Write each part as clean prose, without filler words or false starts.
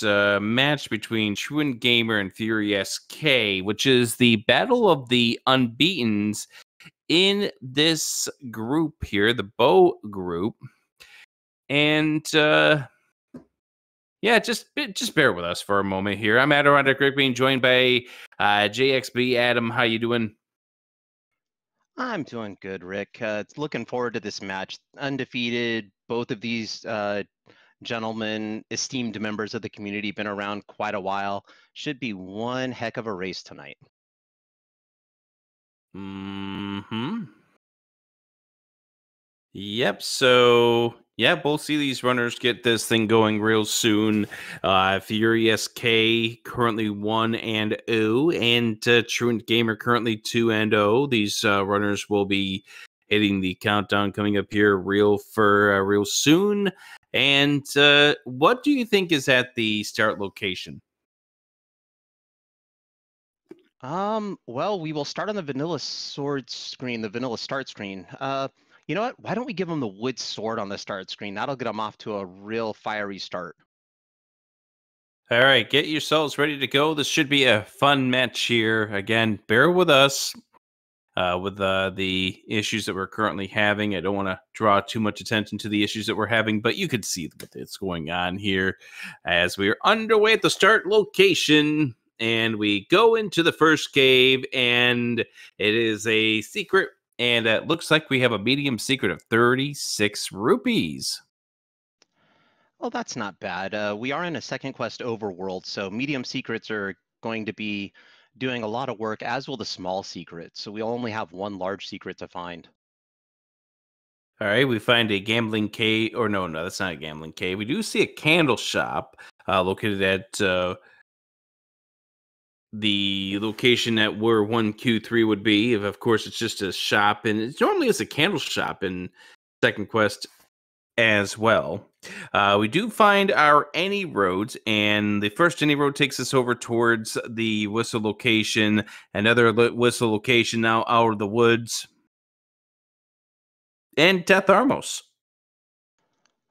match between TruantGamer and FurySK, which is the battle of the unbeatens in this group here, the Bow group. And yeah, just bear with us for a moment here. I'm Adirondack Rick, being joined by JXB. Adam, how you doing? I'm doing good, Rick. Looking forward to this match. Undefeated, both of these gentlemen, esteemed members of the community, been around quite a while. Should be one heck of a race tonight. Yep, so yeah, we'll see these runners get this thing going real soon. FurySK currently 1-0, and TruantGamer currently 2-0. These runners will be hitting the countdown coming up here real soon. And what do you think is at the start location? Well, we will start on the vanilla sword screen, the vanilla start screen. You know what? Why don't we give them the wood sword on the start screen? That'll get them off to a real fiery start. All right, get yourselves ready to go. This should be a fun match here. Again, bear with us with the issues that we're currently having. I don't want to draw too much attention to the issues that we're having, but you could see what's going on here as we are underway at the start location. And we go into the first cave, and it is a secret. And it looks like we have a medium secret of 36 rupees. Well, that's not bad. We are in a second quest overworld, so medium secrets are going to be doing a lot of work, as will the small secrets. So we only have one large secret to find. All right, we find a gambling cave, or no, that's not a gambling cave. We do see a candle shop located at the location that where 1Q3 would be. Of course, it's just a shop, and it normally is a candle shop in second quest as well. We do find our any roads, and the first any road takes us over towards the whistle location. Another whistle location now out of the woods, and Death Armos.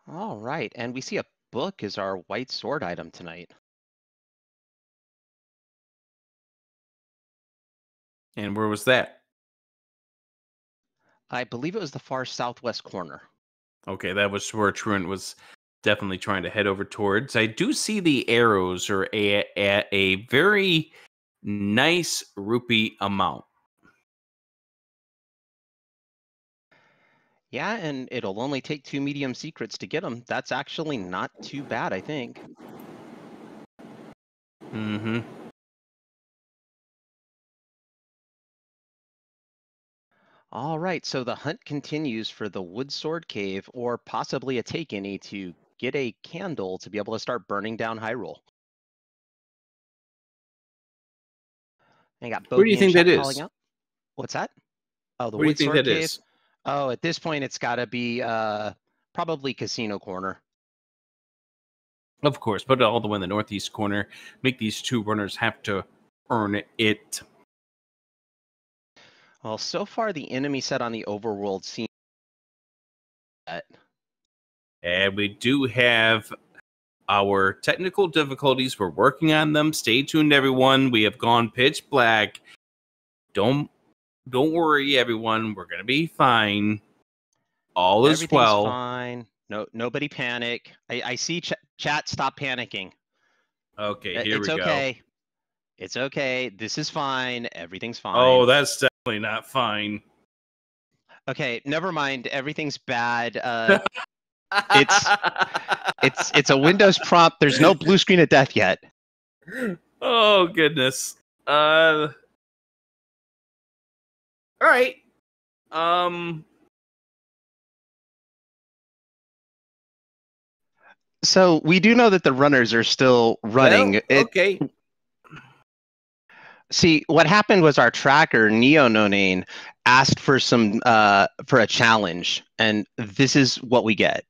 All right, and we see a book is our white sword item tonight. And where was that? I believe it was the far southwest corner. Okay, that was where Truant was definitely trying to head over towards. I do see the arrows are at a very nice rupee amount. Yeah, and it'll only take 2 medium secrets to get them. That's actually not too bad, I think. Mm-hmm. All right, so the hunt continues for the wood sword cave, or possibly a take any to get a candle to be able to start burning down Hyrule. I got Where do you Bogey in think that chat calling is? out. What's that? Oh, the Where do you wood think sword that cave. is? Oh, at this point, it's got to be probably Casino Corner. Of course, put it all the way in the northeast corner. Make these two runners have to earn it. Well, so far the enemy set on the overworld seems that. And we do have our technical difficulties. We're working on them. Stay tuned, everyone. We have gone pitch black. Don't worry, everyone. We're gonna be fine. All is well. Everything's fine. No, nobody panic. I see chat. Stop panicking. Okay, here It's we go. okay. It's okay. This is fine. Everything's fine. Oh, that's definitely not fine. Okay, never mind. Everything's bad. It's a Windows prompt. There's no blue screen of death yet. Oh goodness. All right. So we do know that the runners are still running. Well, okay. See, what happened was our tracker, Neo Nonane, asked for some for a challenge, and this is what we get.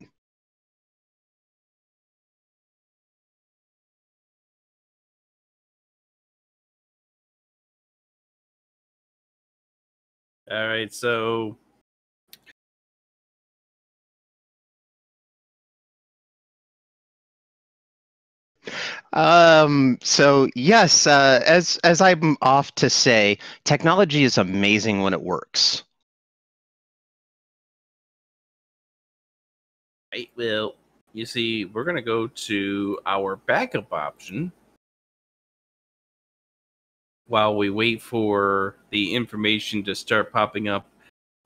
All right, so So yes, as I'm off to say, technology is amazing when it works. Right. Well, you see, we're going to go to our backup option while we wait for the information to start popping up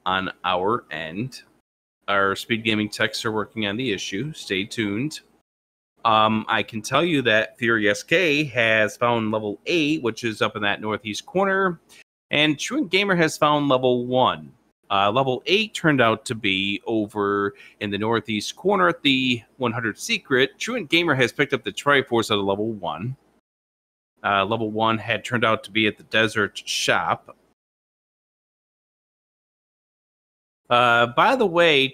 on our end. Our speed gaming techs are working on the issue. Stay tuned. I can tell you that FurySK has found level 8, which is up in that northeast corner, and TruantGamer has found level 1. Level 8 turned out to be over in the northeast corner at the 100 Secret. TruantGamer has picked up the Triforce out of level 1. Level 1 had turned out to be at the Desert Shop. By the way,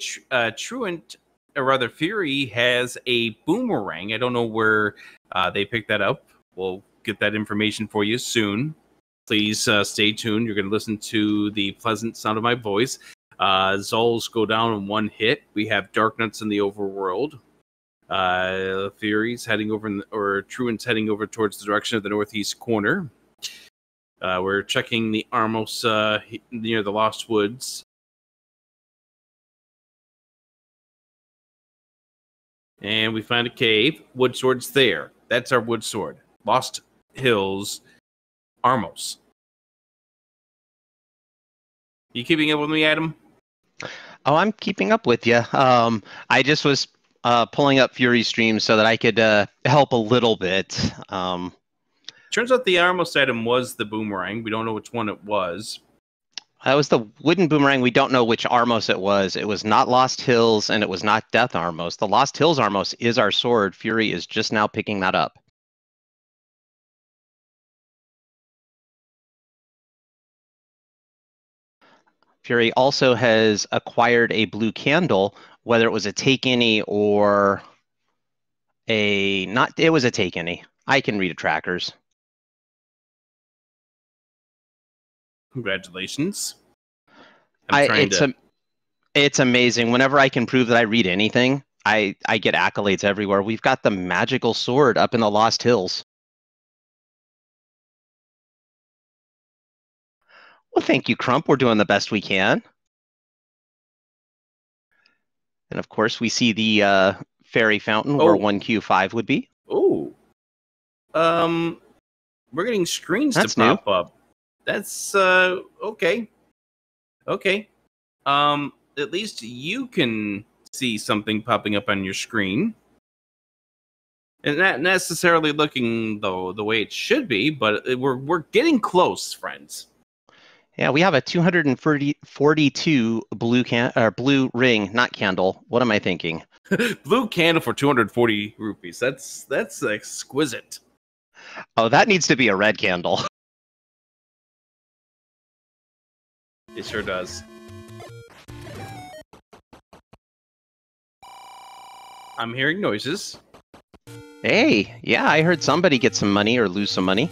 Truant, or rather Fury, has a boomerang. I don't know where they picked that up. We'll get that information for you soon. Please stay tuned. You're going to listen to the pleasant sound of my voice. Zulls go down in one hit. We have Darknuts in the overworld. Fury's heading over, or Truant's heading over towards the direction of the northeast corner. We're checking the Armos near the Lost Woods. And we find a cave. Wood sword's there. That's our wood sword. Lost Hills, Armos. You keeping up with me, Adam? Oh, I'm keeping up with you. I just was pulling up Fury streams so that I could help a little bit. Turns out the Armos item was the boomerang. We don't know which one it was. That was the wooden boomerang. We don't know which Armos it was. It was not Lost Hills, and it was not Death Armos. The Lost Hills Armos is our sword. Fury is just now picking that up. Fury also has acquired a blue candle, whether it was a take any or a not. It was a take any. I can read trackers. Congratulations. It's amazing. Whenever I can prove that I read anything, I get accolades everywhere. We've got the magical sword up in the Lost Hills. Well, thank you, Crump. We're doing the best we can. And of course, we see the fairy fountain where 1Q5 would be. Oh. We're getting screens to pop up. That's okay. Okay. At least you can see something popping up on your screen. And not necessarily looking though the way it should be, but we're getting close, friends. Yeah, we have a 242 blue ring, not candle. What am I thinking? Blue candle for 240 rupees. That's exquisite. Oh, that needs to be a red candle. It sure does. I'm hearing noises. Hey, yeah, I heard somebody get some money or lose some money.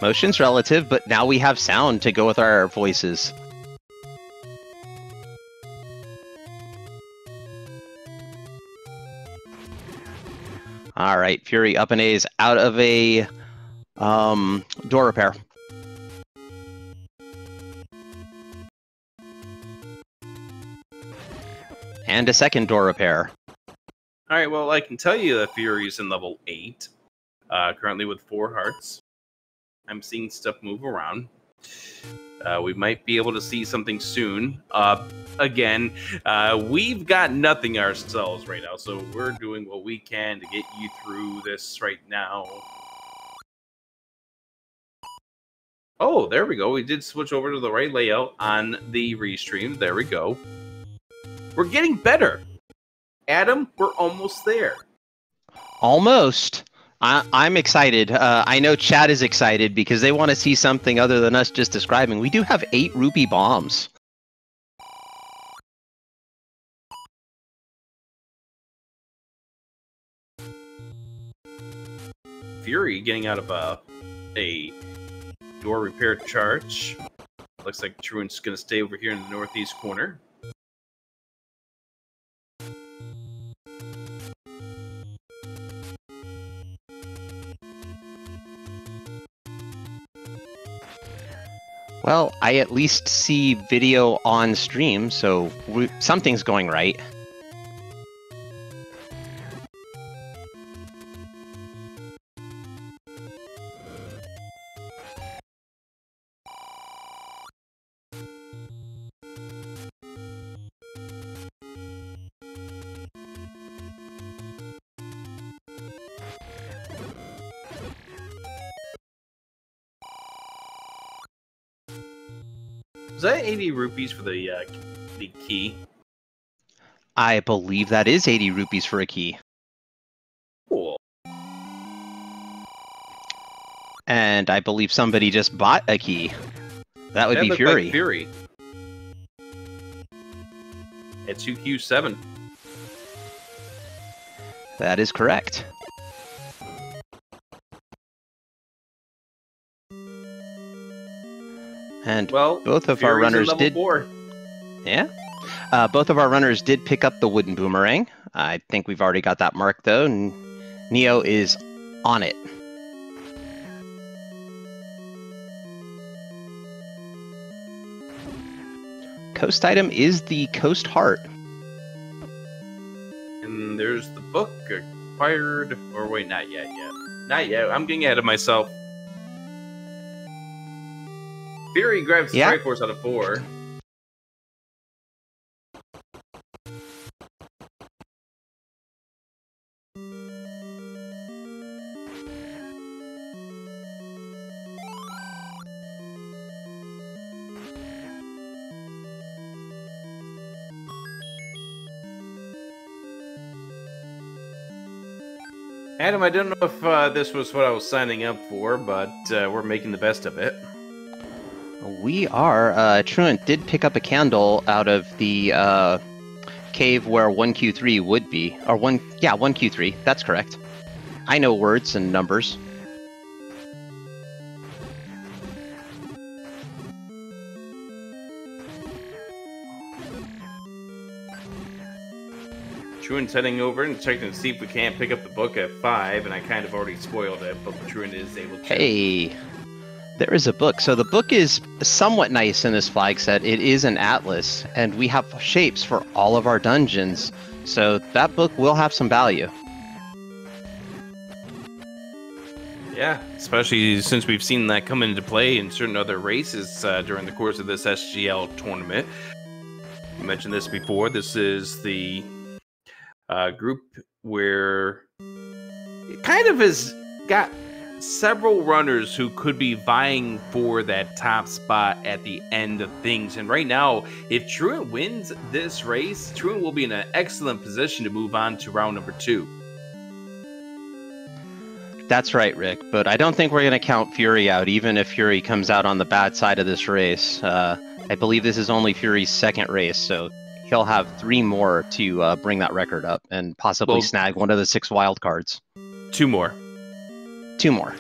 Motion's relative, but now we have sound to go with our voices. All right, Fury up and A's out of a door repair. And a second door repair. All right, well, I can tell you that Fury's in level 8, currently with 4 hearts. I'm seeing stuff move around. We might be able to see something soon. Again, we've got nothing ourselves right now, so we're doing what we can to get you through this right now. Oh, there we go. We did switch over to the right layout on the restream. There we go. We're getting better. Adam, we're almost there. Almost. I'm excited. I know chat is excited because they want to see something other than us just describing. We do have 8 rupee bombs. Fury getting out of a door repair charge. Looks like Truant's going to stay over here in the northeast corner. Well, I at least see video on stream, so something's going right. Is that 80 rupees for the key? I believe that is 80 rupees for a key. Cool. And I believe somebody just bought a key. That would be Fury. Like Fury. At 2Q7. That is correct. And both of our runners did. 4. Yeah. Both of our runners did pick up the wooden boomerang. I think we've already got that mark though. And Neo is on it. Coast item is the Coast Heart. And there's the book acquired. Or wait, not yet. Not yet. I'm getting ahead of myself. Fury grabs Triforce out of 4. Adam, I don't know if this was what I was signing up for, but we're making the best of it. We are. Truant did pick up a candle out of the cave where 1Q3 would be. Or 1Q3. That's correct. I know words and numbers. Truant's heading over and checking to see if we can't pick up the book at 5, and I kind of already spoiled it, but Truant is able to. Hey, there is a book. So the book is somewhat nice in this flag set. It is an atlas, and we have shapes for all of our dungeons, so that book will have some value. Yeah, especially since we've seen that come into play in certain other races during the course of this SGL tournament. You mentioned this before. This is the group where it kind of has got several runners who could be vying for that top spot at the end of things. And right now, if Truant wins this race, Truant will be in an excellent position to move on to round number 2. That's right, Rick, but I don't think we're going to count Fury out, even if Fury comes out on the bad side of this race. I believe this is only Fury's second race, so he'll have 3 more to bring that record up and possibly snag one of the 6 wild cards. 2 more. 2 more.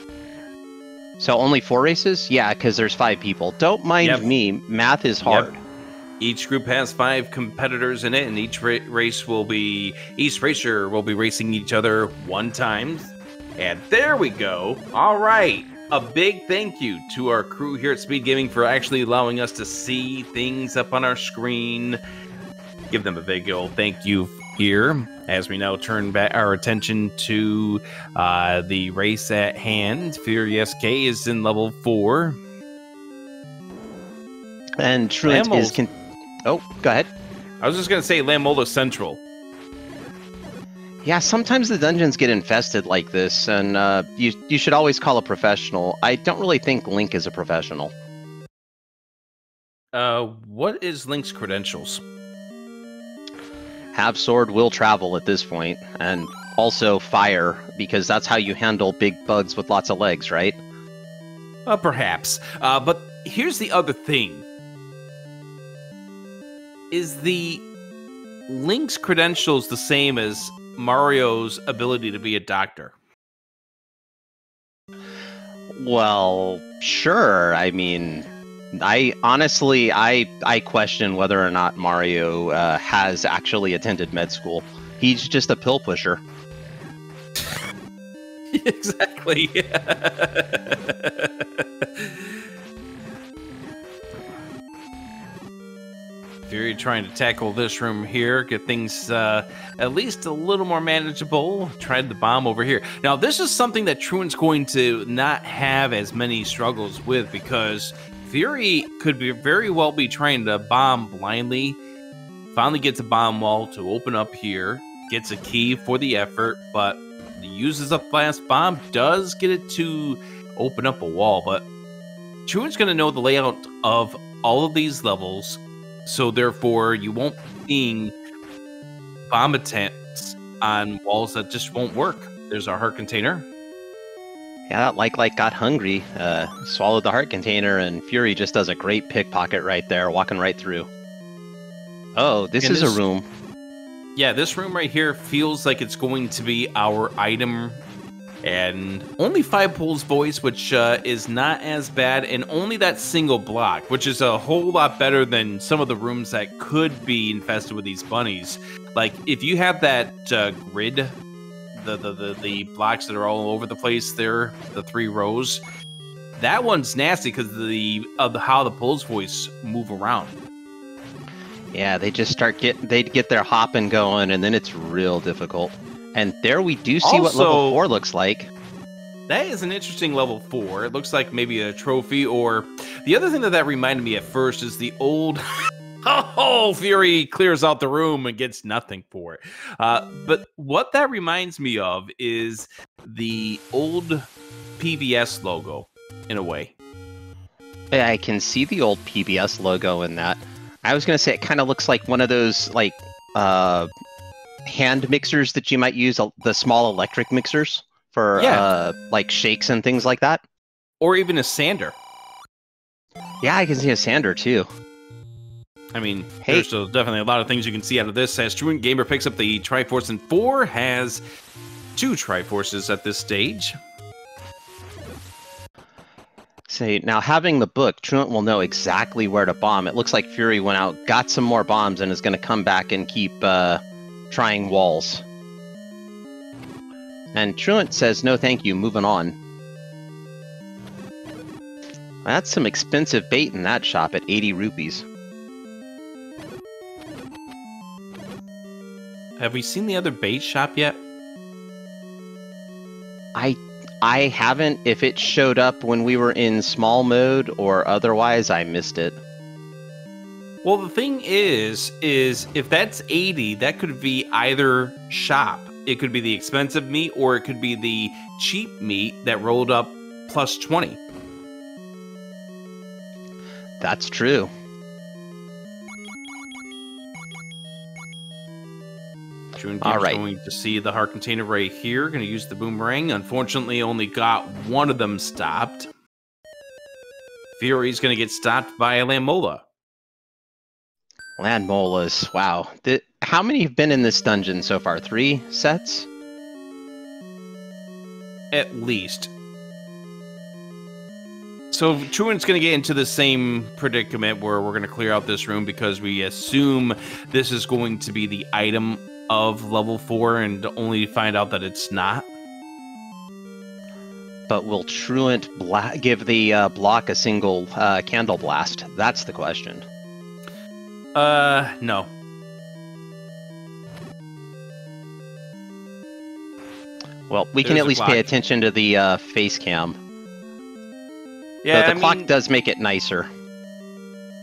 So only 4 races? Yeah, because there's 5 people. Don't mind me, math is hard. Yep. Each group has 5 competitors in it, and each racer will be racing each other 1 time. And there we go. All right. A big thank you to our crew here at Speedgaming for actually allowing us to see things up on our screen. Give them a big old thank you here as we now turn back our attention to the race at hand. FurySK is in level 4. And Truant is... Oh, go ahead. I was just going to say Lamolda Central. Yeah, sometimes the dungeons get infested like this, and you should always call a professional. I don't really think Link is a professional. What is Link's credentials? Have sword, will travel at this point, and also fire, because that's how you handle big bugs with lots of legs, right? Perhaps. But here's the other thing. Is the Link's credentials the same as Mario's ability to be a doctor? Well, sure. I mean, I honestly question whether or not Mario has actually attended med school. He's just a pill pusher. Exactly. Fury trying to tackle this room here, get things at least a little more manageable. Tried the bomb over here. Now, this is something that Truant's going to not have as many struggles with, because Fury could very well be trying to bomb blindly. Finally gets a bomb wall to open up here. Gets a key for the effort, but uses a fast bomb. Does get it to open up a wall, but Truant's going to know the layout of all of these levels. So therefore, you won't be seeing bomb attempts on walls that just won't work. There's our heart container. Yeah, like got hungry, swallowed the heart container, and Fury just does a great pickpocket right there, walking right through. Oh, this is a room. Yeah, this room right here feels like it's going to be our item. And only 5 pulls voice, which is not as bad, and only that single block, which is a whole lot better than some of the rooms that could be infested with these bunnies. Like, if you have that grid, the blocks that are all over the place there, the 3 rows, that one's nasty because of how the pulls voice move around. Yeah, they just get their hopping going, and then it's real difficult. And there we do see what level 4 looks like. That is an interesting level 4. It looks like maybe a trophy, or the other thing that reminded me at first is the old oh, Fury clears out the room and gets nothing for it. But what that reminds me of is the old PBS logo, in a way. I can see the old PBS logo in that. I was going to say it kind of looks like one of those, like, hand mixers that you might use, the small electric mixers for like shakes and things like that. Or even a sander. Yeah, I can see a sander too. I mean, there's definitely a lot of things you can see out of this. As TruantGamer picks up the Triforce, and 4 has 2 Triforces at this stage. Say, now having the book, Truant will know exactly where to bomb. It looks like Fury went out, got some more bombs, and is going to come back and keep trying walls. And Truant says, no thank you, moving on. That's some expensive bait in that shop at 80 rupees. Have we seen the other bait shop yet? I haven't. If it showed up when we were in small mode or otherwise, I missed it. Well, the thing is if that's 80, that could be either shop. It could be the expensive meat, or it could be the cheap meat that rolled up plus 20. That's true. All right. Going to see the heart container right here. Going to use the boomerang. Unfortunately, only got one of them stopped. Fury's going to get stopped by a Landmola. Landmolas, wow. How many have been in this dungeon so far? 3 sets? At least. So Truant's going to get into the same predicament where we're going to clear out this room because we assume this is going to be the item of level 4 and only find out that it's not. But will Truant give the block a single candle blast? That's the question. No. Well, we can at least pay attention to the face cam. Yeah, the clock does make it nicer.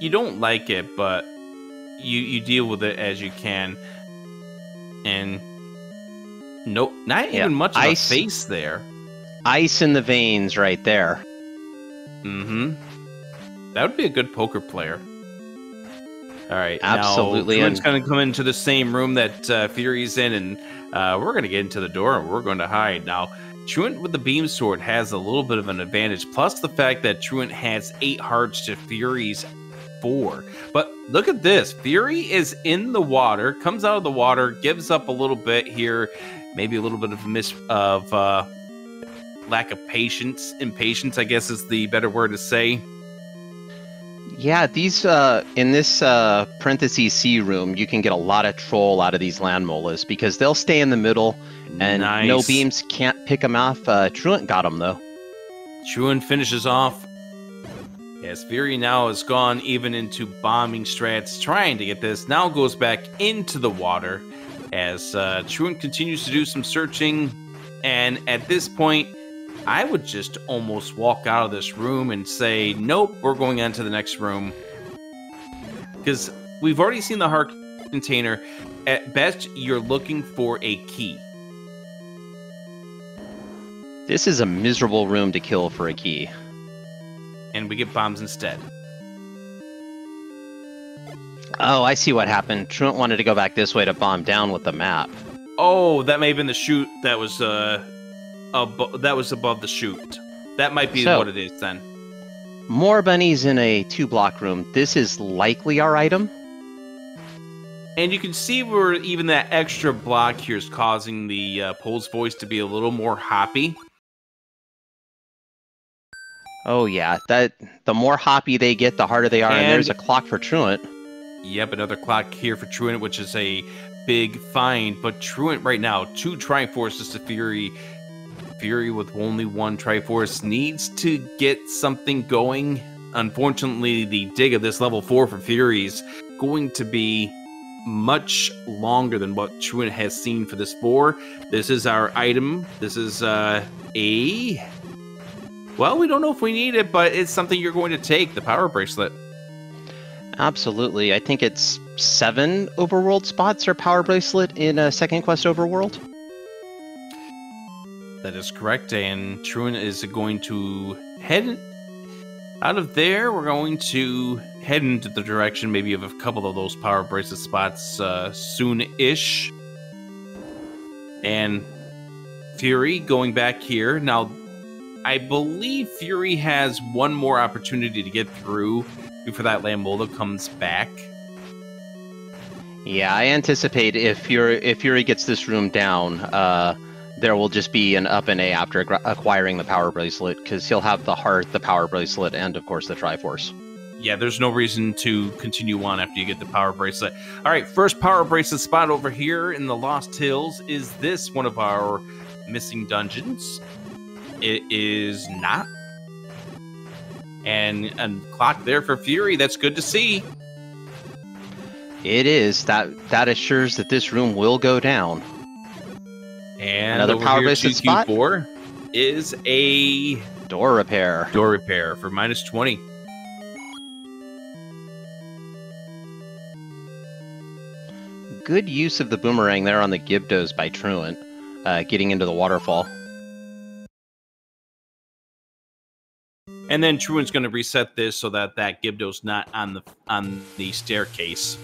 You don't like it, but you deal with it as you can. And nope, not even much of a face there. Ice in the veins right there. Mm-hmm. That would be a good poker player. All right, absolutely. Now, Truant's going to come into the same room that Fury's in, and we're going to get into the door, and we're going to hide. Now, Truant with the beam sword has a little bit of an advantage, plus the fact that Truant has 8 hearts to Fury's 4. But look at this. Fury is in the water, comes out of the water, gives up a little bit here, maybe a little bit of lack of patience. Impatience, I guess, is the better word to say. Yeah, these in this parentheses C room, you can get a lot of troll out of these Landmolas because they'll stay in the middle, and no beams can't pick them off. Truant got them though. Truant finishes off As Fury now has gone even into bombing strats, trying to get this, now goes back into the water as Truant continues to do some searching. And at this point, I would just almost walk out of this room and say, nope, we're going on to the next room. Because we've already seen the heart container. At best, you're looking for a key. This is a miserable room to kill for a key. And we get bombs instead. Oh, I see what happened. Truant wanted to go back this way to bomb down with the map. Oh, that may have been the chute that was above the chute. That might be what it is then. More bunnies in a 2-block room. This is likely our item. And you can see where even that extra block here is causing the Pole's voice to be a little more hoppy. Oh yeah, the more hoppy they get, the harder they are. And there's a clock for Truant. Yep, another clock here for Truant, which is a big find. But Truant right now, 2 Triforces to Fury. Fury with only 1 Triforce needs to get something going. Unfortunately, the dig of this level 4 for Fury is going to be much longer than what Truant has seen for this 4. This is our item. This is well, we don't know if we need it, but it's something you're going to take, the power bracelet. Absolutely. I think it's 7 overworld spots or power bracelet in a second quest overworld. That is correct, and Truant is going to head out of there. We're going to head into the direction maybe of a couple of those power bracelet spots soon-ish. And Fury going back here. Now, I believe Fury has one more opportunity to get through before that Lambola comes back. Yeah, I anticipate if Fury gets this room down, there will just be an up and A after acquiring the power bracelet, because he'll have the heart, the power bracelet, and of course the Triforce. Yeah, there's no reason to continue on after you get the power bracelet. All right, first power bracelet spot over here in the Lost Hills. Is this one of our missing dungeons? It is not. And a clock there for Fury. That's good to see. It is. That assures that this room will go down. And another power bracelet spot is a door repair. Door repair for -20. Good use of the boomerang there on the Gibdos by Truant, getting into the waterfall. And then Truant's going to reset this so that Gibdo's not on the staircase.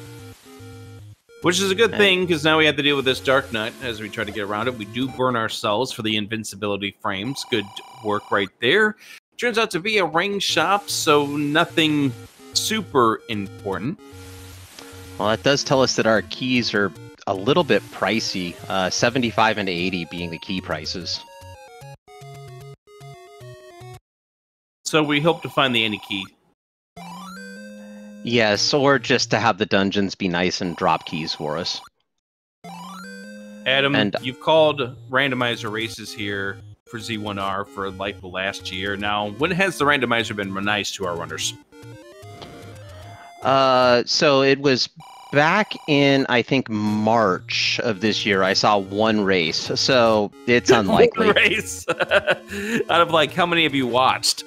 Which is a good thing, because now we have to deal with this Dark Nut as we try to get around it. We do burn ourselves for the invincibility frames. Good work right there. Turns out to be a ring shop, so nothing super important. Well, that does tell us that our keys are a little bit pricey. 75 and 80 being the key prices. So we hope to find the any key. Yes, or just to have the dungeons be nice and drop keys for us. Adam, you've called randomizer races here for Z1R for like the last year. Now, when has the randomizer been nice to our runners? So it was back in, I think, March of this year. I saw 1 race, so it's unlikely. 1 race? Out of, like, how many have you watched?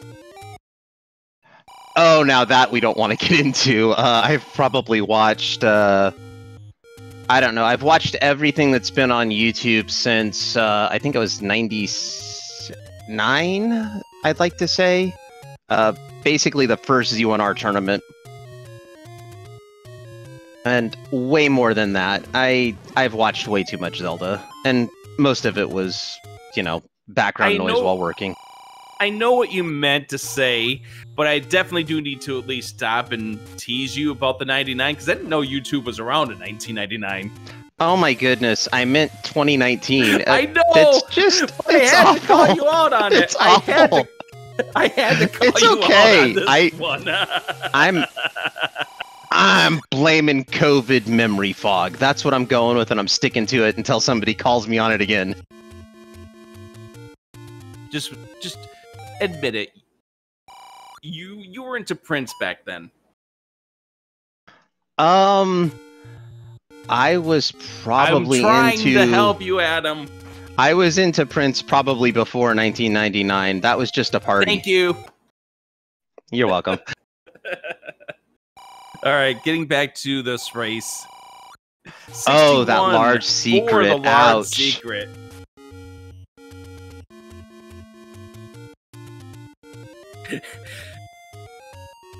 Oh, now that we don't want to get into. I've probably watched, I don't know, I've watched everything that's been on YouTube since, I think it was 99, I'd like to say. Basically the first Z1R tournament. And way more than that. I've watched way too much Zelda, and most of it was, you know, background noise while working. I know what you meant to say, but I definitely do need to at least stop and tease you about the 99, because I didn't know YouTube was around in 1999. Oh my goodness, I meant 2019. I know! It's just, I had to call you out on it. I had to call you out on this one. I'm blaming COVID memory fog. That's what I'm going with, and I'm sticking to it until somebody calls me on it again. Just admit it. You were into Prince back then. I was probably I'm trying to help you, Adam. I was into Prince probably before 1999. That was just a party. Thank you. You're welcome. All right, getting back to this race. Oh, that large secret. For the large Ouch. secret.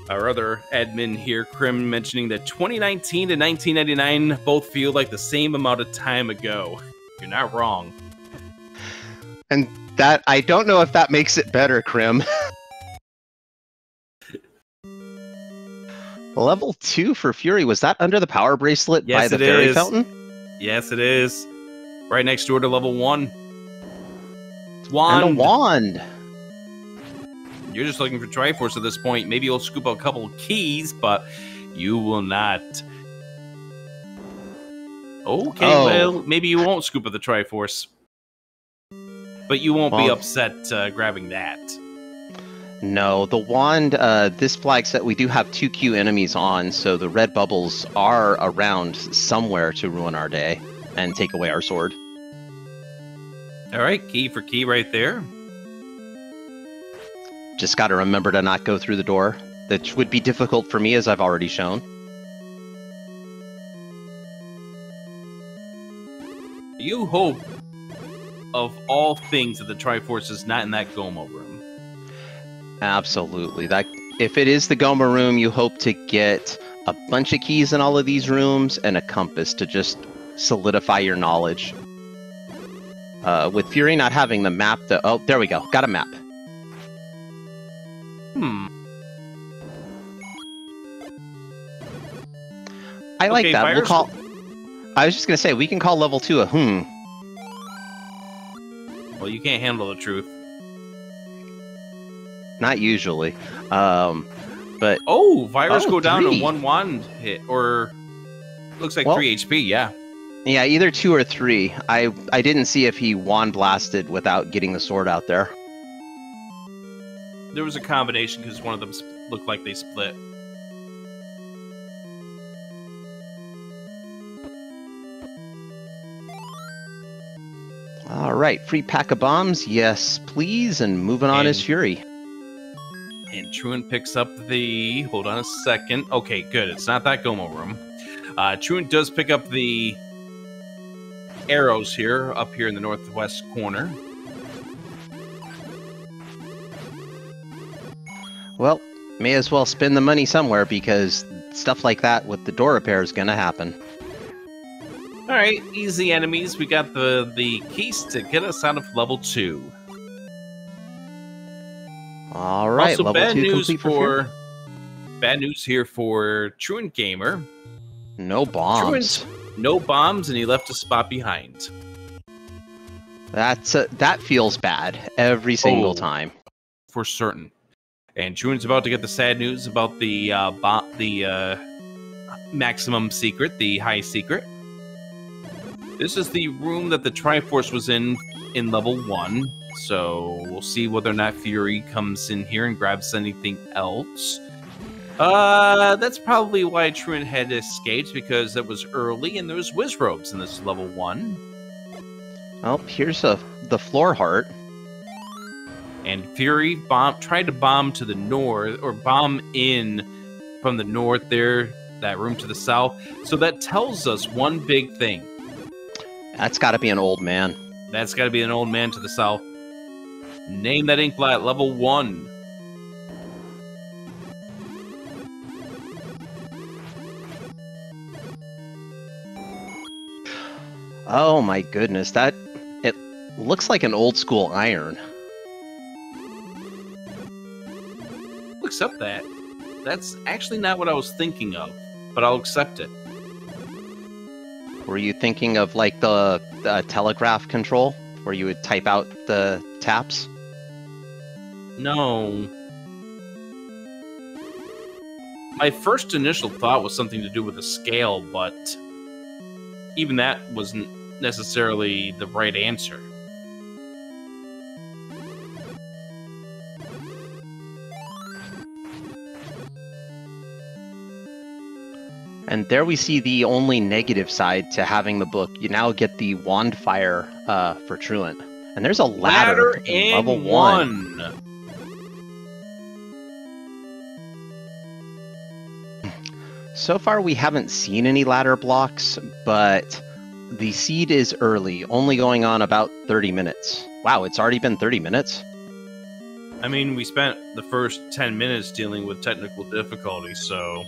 Our other admin here, Krim, mentioning that 2019 to 1999 both feel like the same amount of time ago. You're not wrong. And that, I don't know if that makes it better, Krim. Level 2 for Fury, was that under the power bracelet by the fairy fountain? Yes, it is. Right next door to level 1. Wand. And a wand. You're just looking for Triforce at this point. Maybe you'll scoop out a couple of keys, but you will not. Okay, well, maybe you won't scoop up the Triforce. But you won't be upset grabbing that. No, the wand, this flag set, we do have 2 Q enemies on, so the red bubbles are around somewhere to ruin our day and take away our sword. All right, key for key right there. Just got to remember to not go through the door. That would be difficult for me, as I've already shown. You hope, of all things, that the Triforce is not in that Goma room. Absolutely. That if it is the Goma room, you hope to get a bunch of keys in all of these rooms and a compass to just solidify your knowledge. With Fury not having the map, oh, there we go. Got a map. I like that. We'll call. I was just gonna say we can call level 2 a Well, you can't handle the truth. Not usually. But virus go down to 1 wand hit, or looks like 3 HP. Yeah. Yeah, either 2 or 3. I didn't see if he wand blasted without getting the sword out there. There was a combination because one of them looked like they split. All right, free pack of bombs, yes, please, and moving on is Fury. And Truant picks up the... Hold on a second. Okay, good. It's not that Goma room. Truant does pick up the arrows here, up here in the northwest corner. Well, may as well spend the money somewhere because stuff like that with the door repair is going to happen. All right, easy enemies. We got the keys to get us out of level 2. All right, also, level 2 complete for bad news here for TruantGamer. No bombs. No bombs, and he left a spot behind. That feels bad every single time. For certain. And Truant's about to get the sad news about the maximum secret, the high secret. This is the room that the Triforce was in level 1. So we'll see whether or not Fury comes in here and grabs anything else. That's probably why Truant had escaped, because it was early and there was whiz robes in this level 1. Oh, here's the floor heart. And Fury tried to bomb to the north, or bomb in from the north there, that room to the south. So that tells us one big thing. That's got to be an old man. That's got to be an old man to the south. Name that inkblot, level 1. Oh my goodness, it looks like an old school iron. Accept that. That's actually not what I was thinking of, but I'll accept it. Were you thinking of like the telegraph control, where you would type out the taps? No. My first initial thought was something to do with a scale, but even that wasn't necessarily the right answer. And there we see the only negative side to having the book. You now get the wand fire for Truant. And there's a ladder in level 1. So far we haven't seen any ladder blocks, but the seed is early, only going on about 30 minutes. Wow, it's already been 30 minutes? I mean, we spent the first 10 minutes dealing with technical difficulties, so...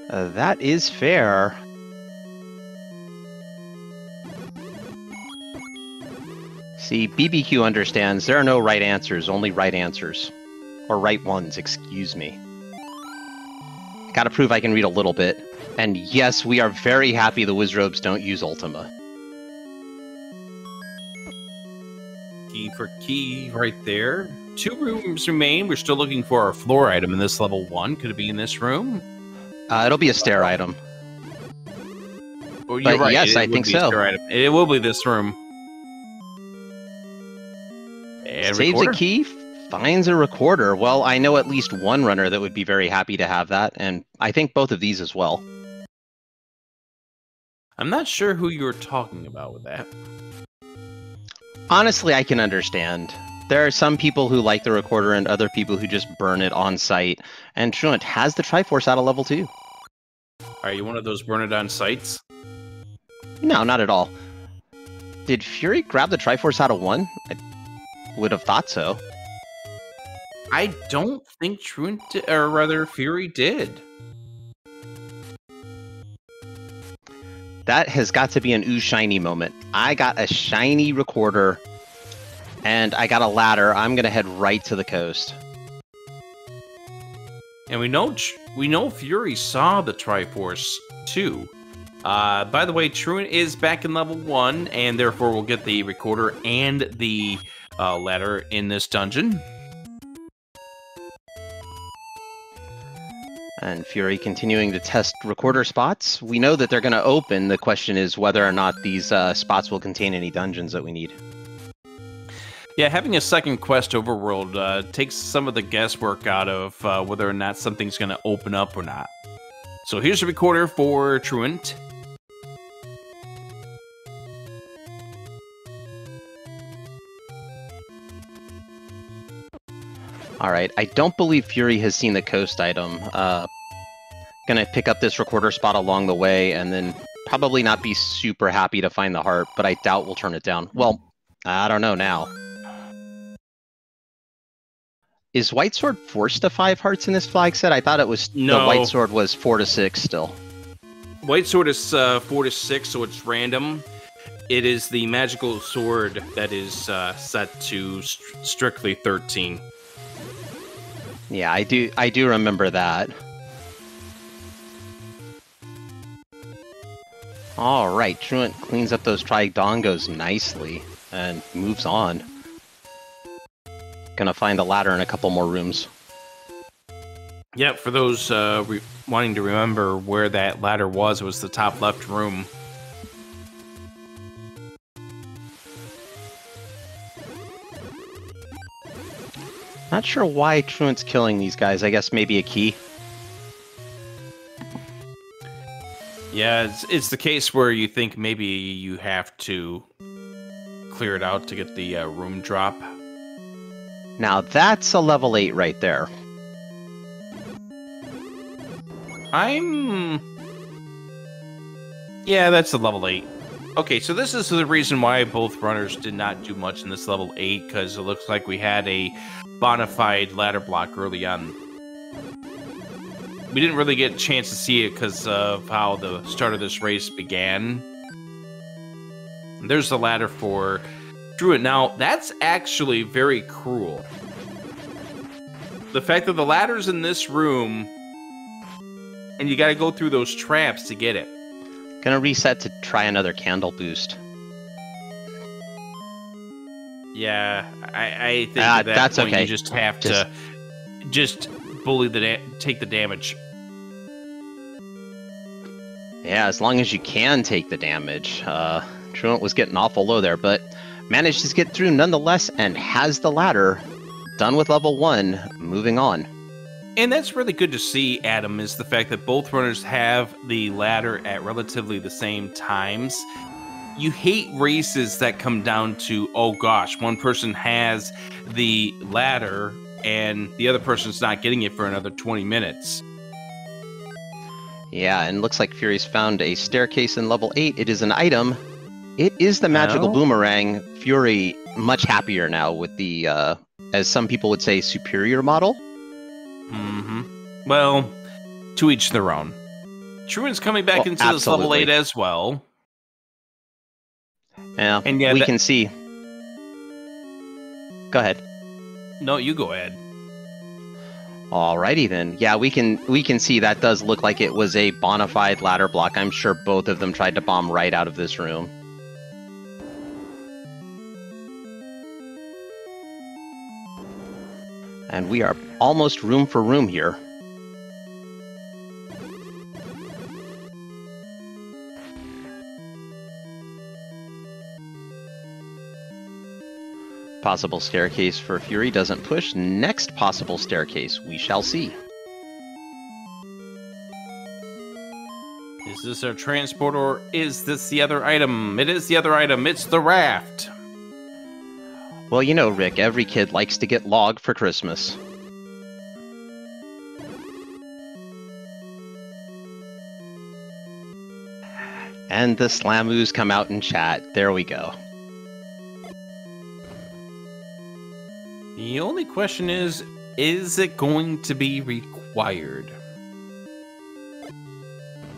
That is fair. See, BBQ understands there are no right answers, only right answers. Or right ones, excuse me. Gotta prove I can read a little bit. And yes, we are very happy the Wizrobes don't use Ultima. Key for key right there. 2 rooms remain. We're still looking for our floor item in this level 1. Could it be in this room? It'll be a stair item. Oh, you're right. Yes, I think so. It will be this room. And saves recorder. A key, finds a recorder. Well, I know at least one runner that would be very happy to have that, and I think both of these as well. I'm not sure who you were talking about with that. Honestly, I can understand. There are some people who like the recorder and other people who just burn it on site, and Truant has the Triforce out of level 2. Are you one of those burn it on sites? No, not at all. Did Fury grab the Triforce out of 1? I would have thought so. I don't think Truant, or rather Fury did. That has got to be an ooh shiny moment. I got a shiny recorder, and I got a ladder. I'm gonna head right to the coast. And we know Fury saw the Triforce too. By the way, Truant is back in level 1, and therefore we'll get the recorder and the ladder in this dungeon. And Fury continuing to test recorder spots. We know that they're going to open. The question is whether or not these spots will contain any dungeons that we need. Yeah, having a second quest overworld takes some of the guesswork out of whether or not something's going to open up or not. So here's a recorder for Truant. Alright, I don't believe Fury has seen the coast item. Gonna pick up this recorder spot along the way, and then probably not be super happy to find the heart, but I doubt we'll turn it down. Well, I don't know now. Is White Sword forced to 5 hearts in this flag set? I thought it was no. The White Sword was 4 to 6 still. White Sword is 4 to 6, so it's random. It is the magical sword that is set to strictly 13. Yeah, I do remember that. Alright, Truant cleans up those Tridongos nicely and moves on. Gonna find a ladder in a couple more rooms. Yeah, for those wanting to remember where that ladder was, it was the top left room. Not sure why Truant's killing these guys. I guess maybe a key. Yeah, it's the case where you think maybe you have to clear it out to get the room drop. Now that's a level 8 right there. Yeah, that's a level 8. Okay, so this is the reason why both runners did not do much in this level 8, because it looks like we had a bona fide ladder block early on. We didn't really get a chance to see it because of how the start of this race began. And there's the ladder for Truant. Now, that's actually very cruel. The fact that the ladder's in this room, and you gotta go through those traps to get it. Gonna reset to try another candle boost. Yeah, I think at that that's point okay. You just have to just bully take the damage. Yeah, as long as you can take the damage. Truant was getting awful low there, but managed to get through nonetheless and has the ladder. done with level 1, moving on. And that's really good to see, Adam, is the fact that both runners have the ladder at relatively the same times. You hate races that come down to, oh gosh, one person has the ladder and the other person's not getting it for another 20 minutes. Yeah, and looks like Fury's found a staircase in level 8. It is an item. It is the magical boomerang. Fury, much happier now with the, as some people would say, superior model. Well, to each their own. Truant's coming back into this level 8 as well. Yeah, and yeah, we can see. Go ahead. No, you go ahead. Alrighty then. Yeah, we can see that does look like it was a bona fide ladder block. I'm sure both of them tried to bomb right out of this room. And we are almost room for room here. Possible staircase for Fury doesn't push. Next possible staircase, we shall see. Is this our transport or is this the other item? It is the other item. It's the raft. Well, you know, Rick, every kid likes to get log for Christmas. And the Slamoos come out in chat. There we go. The only question is it going to be required?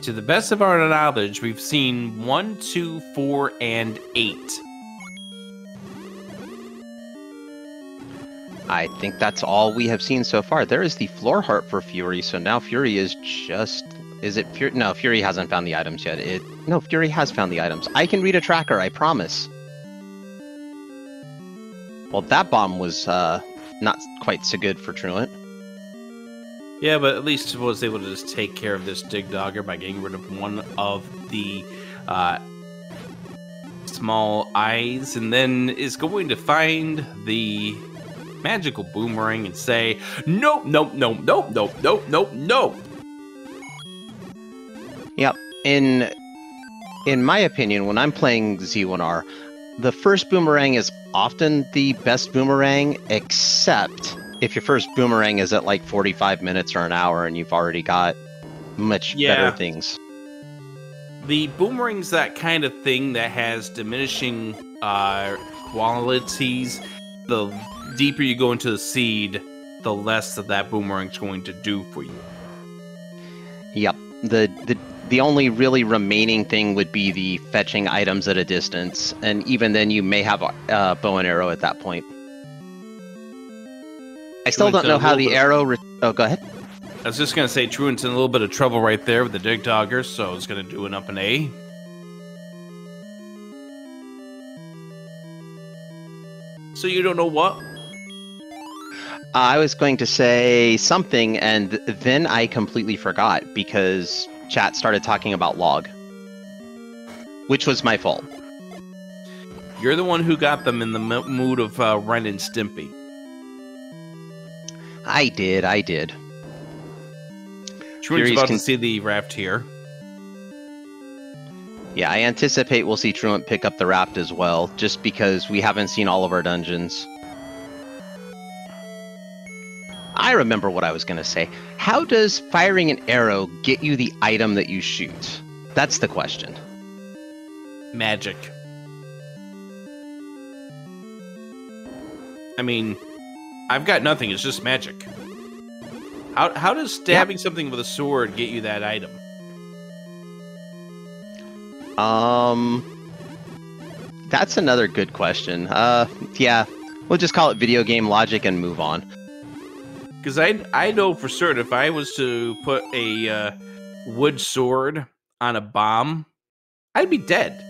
To the best of our knowledge, we've seen 1, 2, 4, and 8. I think that's all we have seen so far. There is the floor heart for Fury, so now Fury is just... Is it Fury? No, Fury hasn't found the items yet. No, Fury has found the items. I can read a tracker, I promise. Well, that bomb was not quite so good for Truant. Yeah, but at least was able to just take care of this Dig Dogger by getting rid of one of the small eyes, and then is going to find the magical boomerang and say, nope, nope, nope, nope, nope, nope, nope, nope. Yep. In my opinion, when I'm playing Z1R, the first boomerang is often the best boomerang, except if your first boomerang is at like 45 minutes or an hour and you've already got much better things. The boomerang's that kind of thing that has diminishing qualities. The deeper you go into the seed, the less that boomerang's going to do for you. Yep. The only really remaining thing would be the fetching items at a distance, and even then you may have a bow and arrow at that point. I still don't know how the arrow... Oh, go ahead. I was just going to say, Truant's in a little bit of trouble right there with the Dig Dogger, so I was going to do an up and A. So you don't know what? I was going to say something, and then I completely forgot, because chat started talking about log. Which was my fault. You're the one who got them in the mood of Ren and Stimpy. I did. Truant's about to see the raft here. Yeah, I anticipate we'll see Truant pick up the raft as well, just because we haven't seen all of our dungeons. I remember what I was going to say. How does firing an arrow get you the item that you shoot? That's the question. Magic. I mean, I've got nothing. It's just magic. How does stabbing something with a sword get you that item? That's another good question. Yeah, we'll just call it video game logic and move on. Because I know for certain if I was to put a wood sword on a bomb, I'd be dead.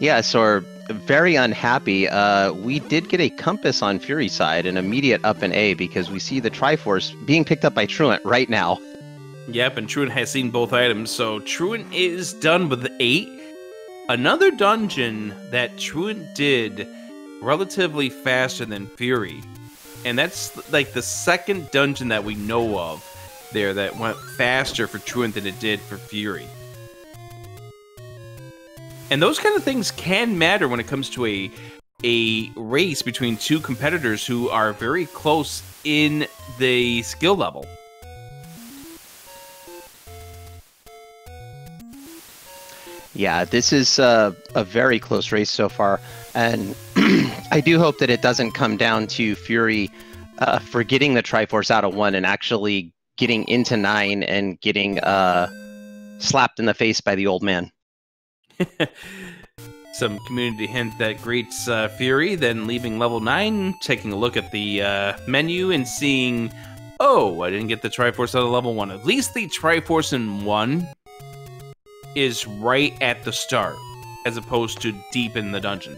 Yeah, so very unhappy. We did get a compass on Fury's side, an immediate up and A, because we see the Triforce being picked up by Truant right now. Yep, and Truant has seen both items, so Truant is done with 8. Another dungeon that Truant did relatively faster than Fury. And that's like the second dungeon that we know of there that went faster for Truant than it did for Fury. And those kind of things can matter when it comes to a race between two competitors who are very close in the skill level. Yeah, this is a very close race so far, and I do hope that it doesn't come down to Fury forgetting the Triforce out of 1 and actually getting into 9 and getting slapped in the face by the old man. Some community hint that greets Fury, then leaving level 9, taking a look at the menu and seeing, oh, I didn't get the Triforce out of level 1. At least the Triforce in 1 is right at the start, as opposed to deep in the dungeon.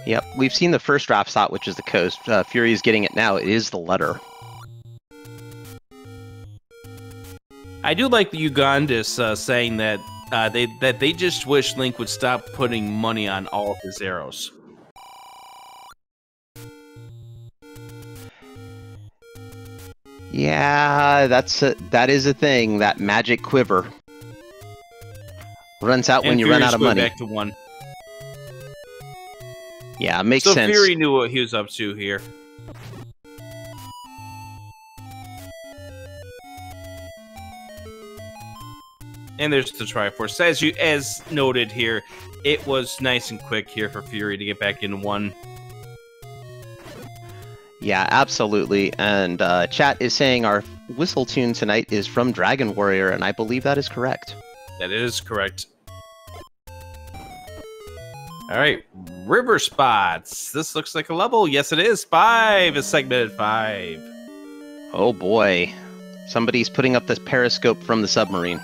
Yep, we've seen the first drop slot, which is the coast. Fury is getting it now. It is the letter. I do like the Ugandis saying that they just wish Link would stop putting money on all of his arrows. Yeah, that is a thing. That magic quiver runs out when you run out of money. Back to 1. Yeah, makes sense. sense. So Fury knew what he was up to here. And there's the Triforce. As noted here, it was nice and quick here for Fury to get back in 1. Yeah, absolutely. And chat is saying our whistle tune tonight is from Dragon Warrior, and I believe that is correct. That is correct. All right, river spots. This looks like a level. Yes, it is. 5 is segmented 5. Oh boy. Somebody's putting up this periscope from the submarine.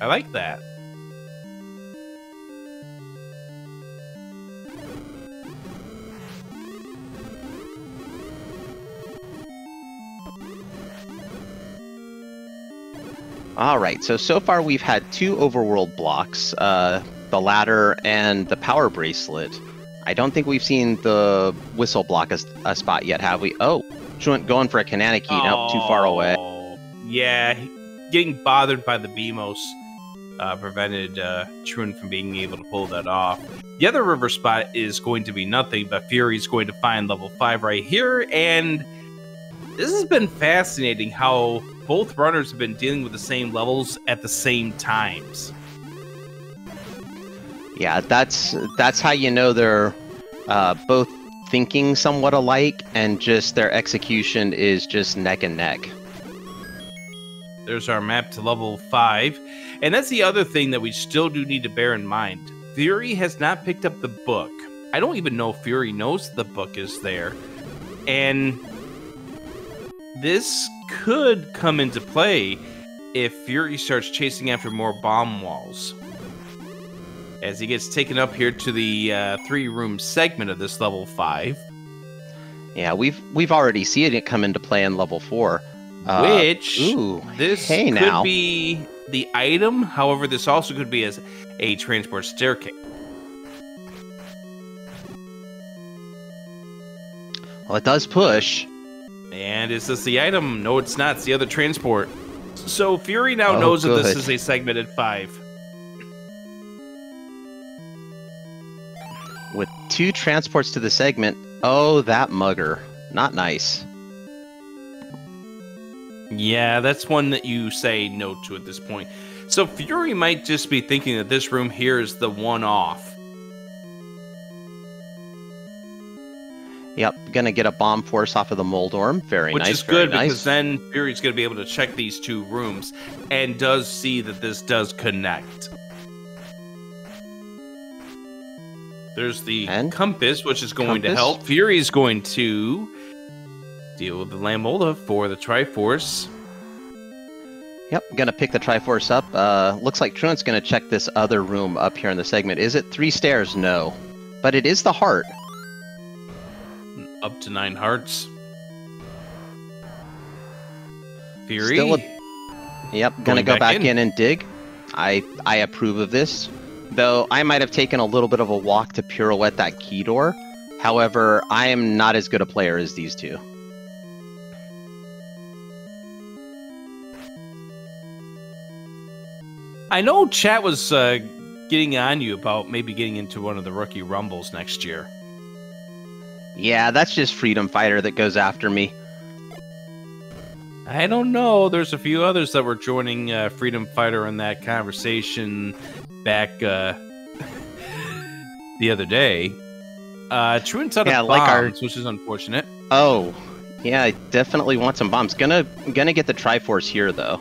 I like that. All right, so far we've had 2 overworld blocks, the ladder and the power bracelet. I don't think we've seen the whistle block a spot yet, have we? Oh, Truant going for a Kananaki. Nope, too far away. Yeah, getting bothered by the Beamos prevented Truant from being able to pull that off. The other river spot is going to be nothing, but Fury's going to find level 5 right here, and this has been fascinating how both runners have been dealing with the same levels at the same times. Yeah, that's how you know they're both thinking somewhat alike, and just their execution is just neck and neck. There's our map to level 5. And that's the other thing that we still do need to bear in mind. Fury has not picked up the book. I don't even know if Fury knows the book is there. And this could come into play if Fury starts chasing after more bomb walls. As he gets taken up here to the 3-room segment of this level 5. Yeah, we've already seen it come into play in level 4. Which, this could be the item. However, this also could be as a transport staircase. Well, it does push. And is this the item? No, it's not. It's the other transport. So Fury now knows that this is a segmented 5. With 2 transports to the segment. Oh, that mugger. Not nice. Yeah, that's one that you say no to at this point. So Fury might just be thinking that this room here is the one off. Yep, gonna get a bomb force off of the Moldorm. Very nice. Which is good, because then Fury's gonna be able to check these 2 rooms and does see that this does connect. There's the compass, which is going to help. Fury's going to deal with the Lambola for the Triforce. Yep, gonna pick the Triforce up. Looks like Truant's gonna check this other room up here in the segment. Is it 3 stairs? No. But it is the heart. Up to 9 hearts. Fury. Yep, gonna go back in and dig. I approve of this. though I might have taken a little bit of a walk to pirouette that key door. However, I am not as good a player as these two. I know chat was getting on you about maybe getting into one of the rookie rumbles next year. Yeah, that's just Freedom Fighter that goes after me. I don't know. There's a few others that were joining Freedom Fighter in that conversation back the other day. Truant's out of bombs, which is unfortunate. Oh, yeah, I definitely want some bombs. Gonna get the Triforce here, though.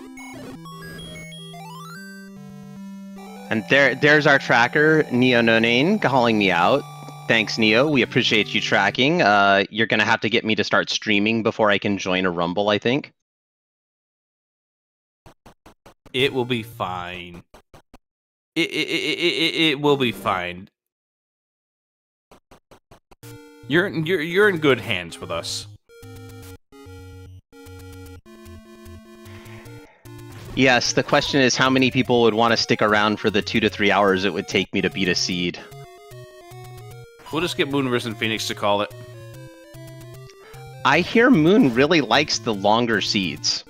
And there's our tracker, Neo Nonane, calling me out. Thanks, Neo. We appreciate you tracking. You're gonna have to get me to start streaming before I can join a Rumble, I think. It will be fine. It will be fine. You're in good hands with us. Yes, the question is how many people would want to stick around for the 2 to 3 hours it would take me to beat a seed. We'll just get Moon Risen Phoenix to call it. I hear Moon really likes the longer seeds.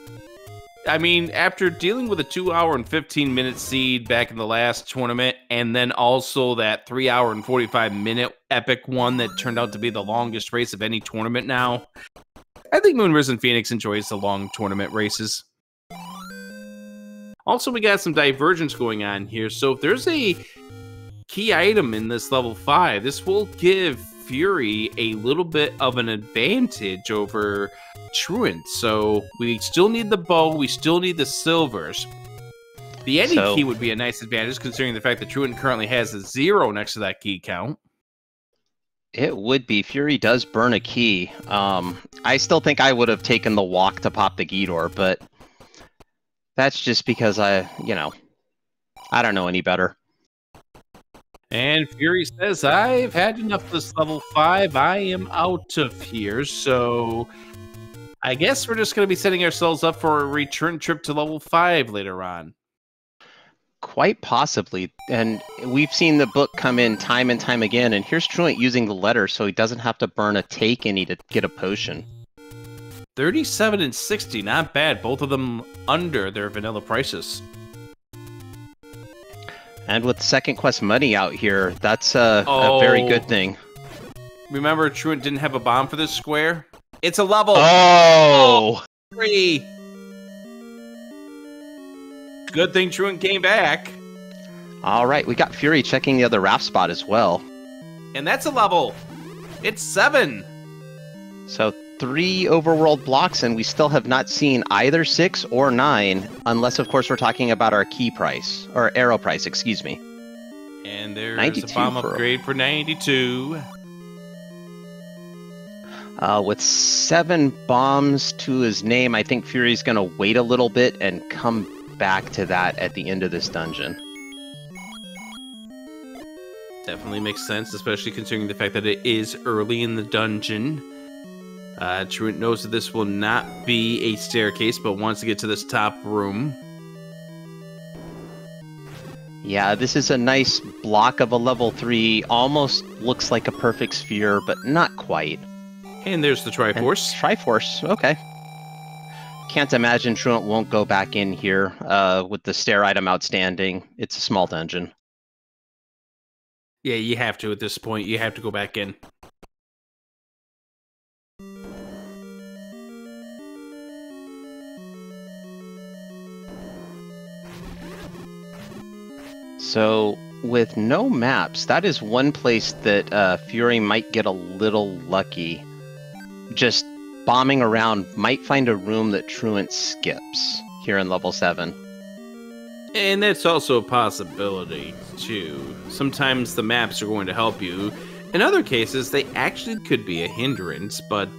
I mean, after dealing with a 2 hour and 15-minute seed back in the last tournament, and then also that 3 hour and 45-minute epic one that turned out to be the longest race of any tournament now, I think Moon Risen Phoenix enjoys the long tournament races. Also, we got some divergence going on here, so if there's a key item in this level 5, this will give Fury a little bit of an advantage over Truant. So we still need the bow, we still need the silvers. The ending key would be a nice advantage considering the fact that Truant currently has a 0 next to that key count. It would be. Fury does burn a key. I still think I would have taken the walk to pop the Ghidorah, but that's just because I don't know any better. And Fury says, I've had enough this level 5. I am out of here. So I guess we're just going to be setting ourselves up for a return trip to level 5 later on. Quite possibly. And we've seen the book come in time and time again. And here's Truant using the letter so he doesn't have to burn a take any to get a potion. 37 and 60, not bad. Both of them under their vanilla prices. And with second quest money out here, that's a very good thing. Remember, Truant didn't have a bomb for this square? It's a level! Oh! 3! Good thing Truant came back. Alright, we got Fury checking the other raft spot as well. And that's a level! It's 7! So 3 overworld blocks, and we still have not seen either 6 or 9, unless, of course, we're talking about our key price, or arrow price, excuse me. And there's a bomb upgrade for 92. With 7 bombs to his name, I think Fury's going to wait a little bit and come back to that at the end of this dungeon. Definitely makes sense, especially considering the fact that it is early in the dungeon. Truant knows that this will not be a staircase, but wants to get to this top room. Yeah, this is a nice block of a level 3. Almost looks like a perfect sphere, but not quite. And there's the Triforce. Triforce, okay. Can't imagine Truant won't go back in here with the stair item outstanding. It's a small dungeon. Yeah, you have to at this point. You have to go back in. So, with no maps, that is one place that Fury might get a little lucky. Just bombing around, might find a room that Truant skips here in level 7. And that's also a possibility, too. Sometimes the maps are going to help you. In other cases, they actually could be a hindrance, but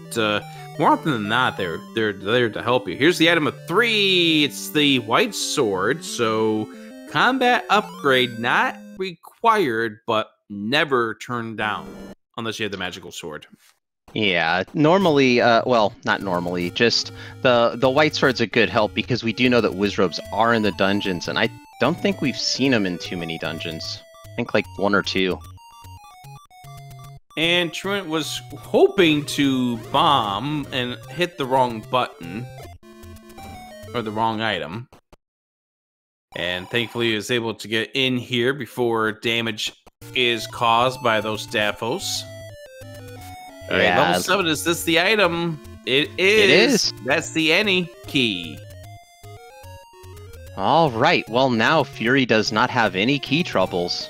more often than not, they're there to help you. Here's the item of 3! It's the white sword, so combat upgrade not required, but never turned down, unless you have the magical sword. Yeah, normally, well, not normally, just the white sword's a good help because we do know that Wizrobes are in the dungeons, and I don't think we've seen them in too many dungeons. think like 1 or 2. And Truant was hoping to bomb and hit the wrong button. Or the wrong item. And thankfully he was able to get in here before damage is caused by those Staphos. Alright, level 7, is this the item? It is. It is. That's the any key. Alright, well now Fury does not have any key troubles.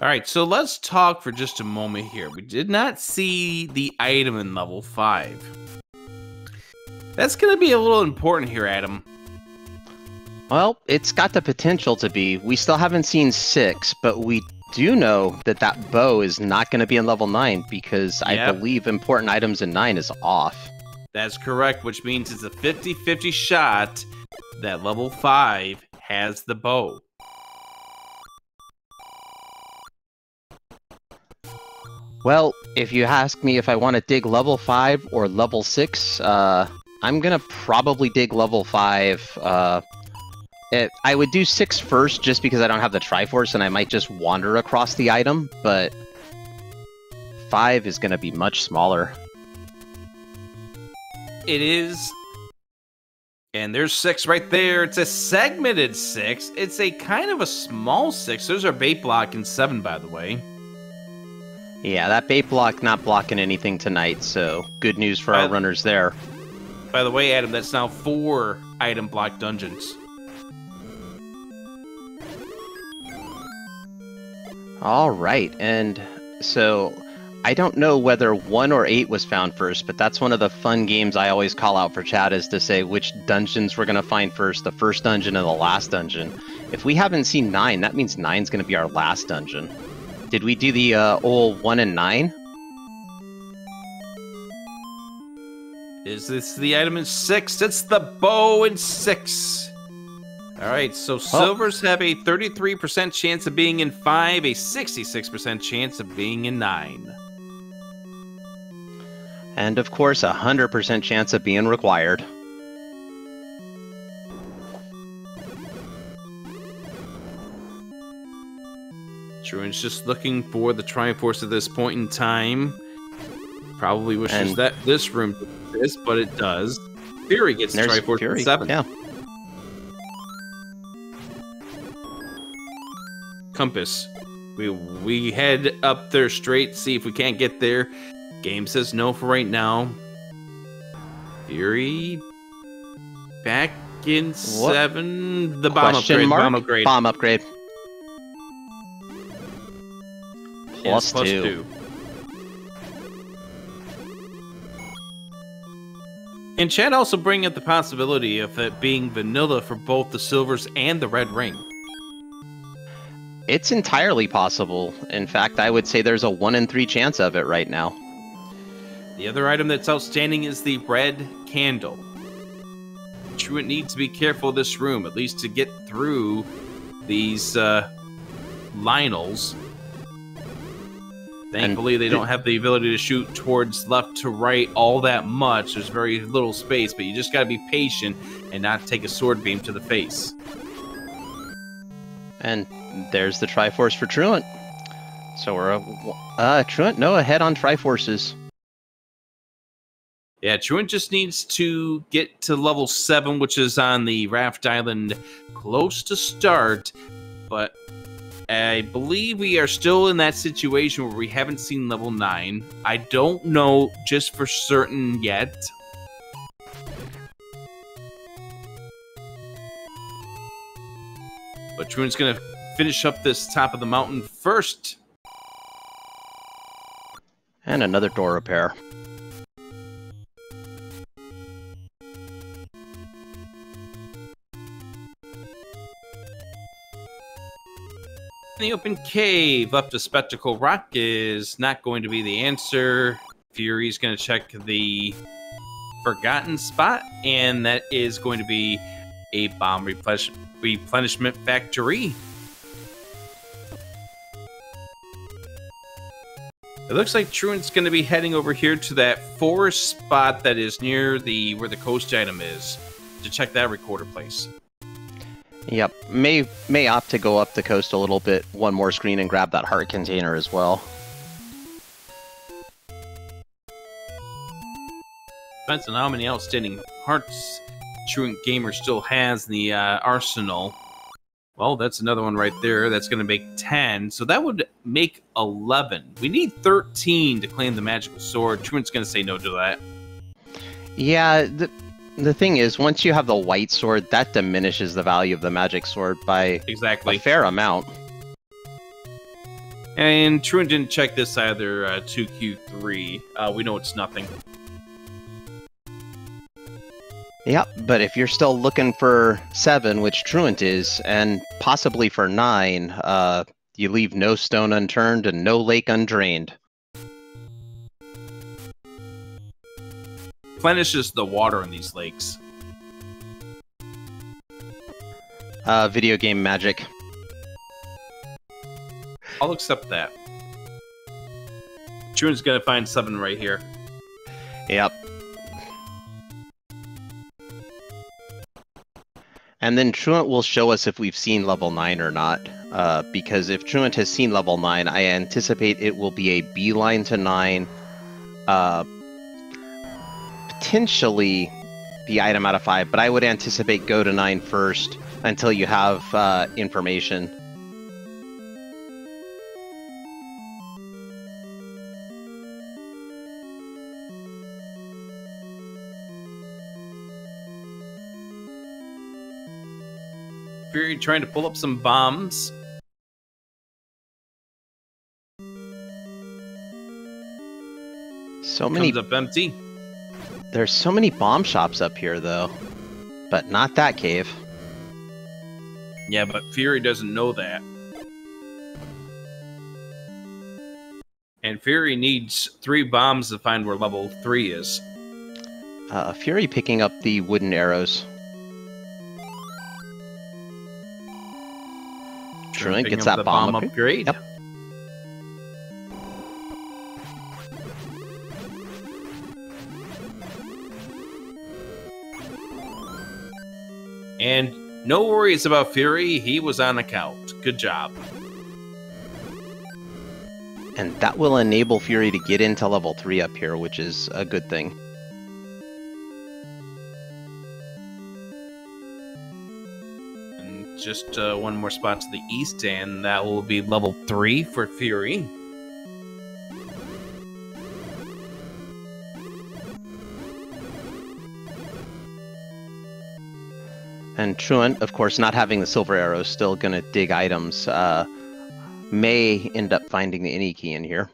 Alright, so let's talk for just a moment here. We did not see the item in level 5. That's going to be a little important here, Adam. Well, it's got the potential to be. We still haven't seen 6, but we do know that that bow is not going to be in level 9 because I believe important items in 9 is off. That's correct, which means it's a 50-50 shot that level 5 has the bow. Well, if you ask me if I want to dig level 5 or level 6, I'm going to probably dig level 5. I would do 6 first just because I don't have the Triforce and I might just wander across the item, but 5 is going to be much smaller. It is. And there's 6 right there. It's a segmented 6. It's a kind of a small 6. There's our bait block in 7, by the way. Yeah, that bait block not blocking anything tonight, so good news for our runners there. By the way, Adam, that's now 4 item block dungeons. Alright, and so I don't know whether 1 or 8 was found first, but that's one of the fun games I always call out for chat is to say which dungeons we're going to find first, the first dungeon and the last dungeon. If we haven't seen 9, that means 9's going to be our last dungeon. Did we do the old 1 and 9? Is this the item in 6? It's the bow in 6. Alright, so silvers have a 33% chance of being in 5, a 66% chance of being in 9. And of course, a 100% chance of being required. Truant's just looking for the Triforce at this point in time. Probably wishes that this room didn't exist, but it does. Fury gets the Triforce at 7. Yeah. Compass. We head up there straight, see if we can't get there. Game says no for right now. Fury back in 7. The bomb upgrade. Bomb upgrade. Bomb upgrade. Plus 2. And chat also bring up the possibility of it being vanilla for both the silvers and the red ring. It's entirely possible. In fact, I would say there's a 1 in 3 chance of it right now. The other item that's outstanding is the red candle. Truant needs to be careful of this room, at least to get through these Lionels. Thankfully, they don't have the ability to shoot towards left to right all that much. There's very little space, but you just got to be patient and not take a sword beam to the face. And there's the Triforce for Truant. So we're Truant, no, ahead on Triforces. Yeah, Truant just needs to get to level 7, which is on the Raft Island, close to start, but I believe we are still in that situation where we haven't seen level 9. I don't know just for certain yet. But Truant's going to finish up this top of the mountain first. And another door repair. The open cave up to Spectacle Rock is not going to be the answer. Fury's going to check the forgotten spot, and that is going to be a bomb replenishment factory. It looks like Truant's going to be heading over here to that forest spot that is near where the coast item is to check that recorder place. Yep, may opt to go up the coast a little bit, one more screen, and grab that heart container as well. Depends on how many outstanding hearts TruantGamer still has in the arsenal. Well, that's another one right there. That's going to make 10. So that would make 11. We need 13 to claim the magical sword. Truant's going to say no to that. Yeah, the thing is, once you have the white sword, that diminishes the value of the magic sword by exactly a fair amount. And Truant didn't check this either, 2Q3. We know it's nothing. Yep, but if you're still looking for 7, which Truant is, and possibly for 9, you leave no stone unturned and no lake undrained. Replenishes the water in these lakes. Video game magic. I'll accept that. Truant's gonna find 7 right here. Yep. And then Truant will show us if we've seen level 9 or not. Because if Truant has seen level 9, I anticipate it will be a beeline to 9. Potentially the item out of 5, but I would anticipate go to 9 first until you have information. Fury trying to pull up some bombs. So many. Comes up empty. There's so many bomb shops up here, though, but not that cave. Yeah, but Fury doesn't know that. And Fury needs 3 bombs to find where level 3 is. Fury picking up the wooden arrows. Truant gets that bomb upgrade. Yep. And no worries about Fury. He was on account. Good job. And that will enable Fury to get into level 3 up here, which is a good thing. And just one more spot to the east, and that will be level 3 for Fury. And Truant, of course, not having the silver arrow, still going to dig items. May end up finding the any key in here.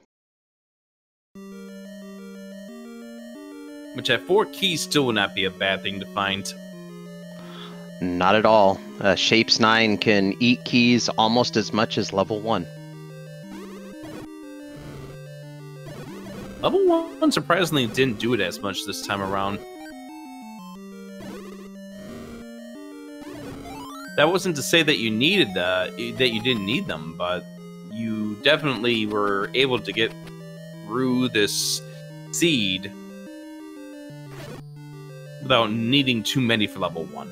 Which at 4 keys still would not be a bad thing to find. Not at all. Shapes 9 can eat keys almost as much as level 1. Level 1 surprisingly didn't do it as much this time around. That wasn't to say that you needed that you didn't need them, but you definitely were able to get through this seed without needing too many for level 1.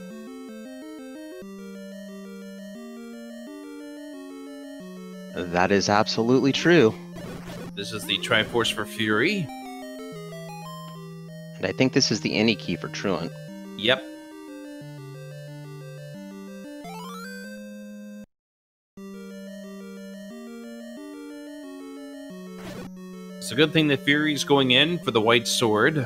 That is absolutely true. This is the Triforce for Fury. And I think this is the any key for Truant. Yep. It's a good thing that Fury's going in for the white sword.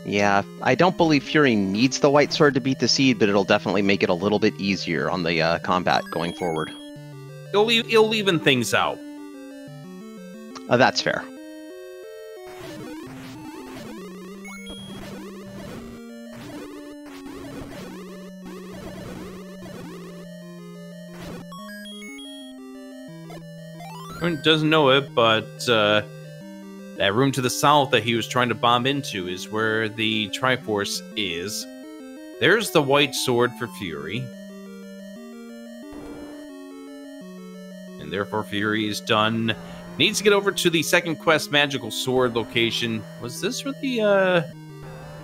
Yeah, I don't believe Fury needs the white sword to beat the seed, but it'll definitely make it a little bit easier on the combat going forward. It'll even things out. That's fair. Doesn't know it, but that room to the south that he was trying to bomb into is where the Triforce is. There's the white sword for Fury. And therefore Fury is done. Needs to get over to the second quest magical sword location. Was this where the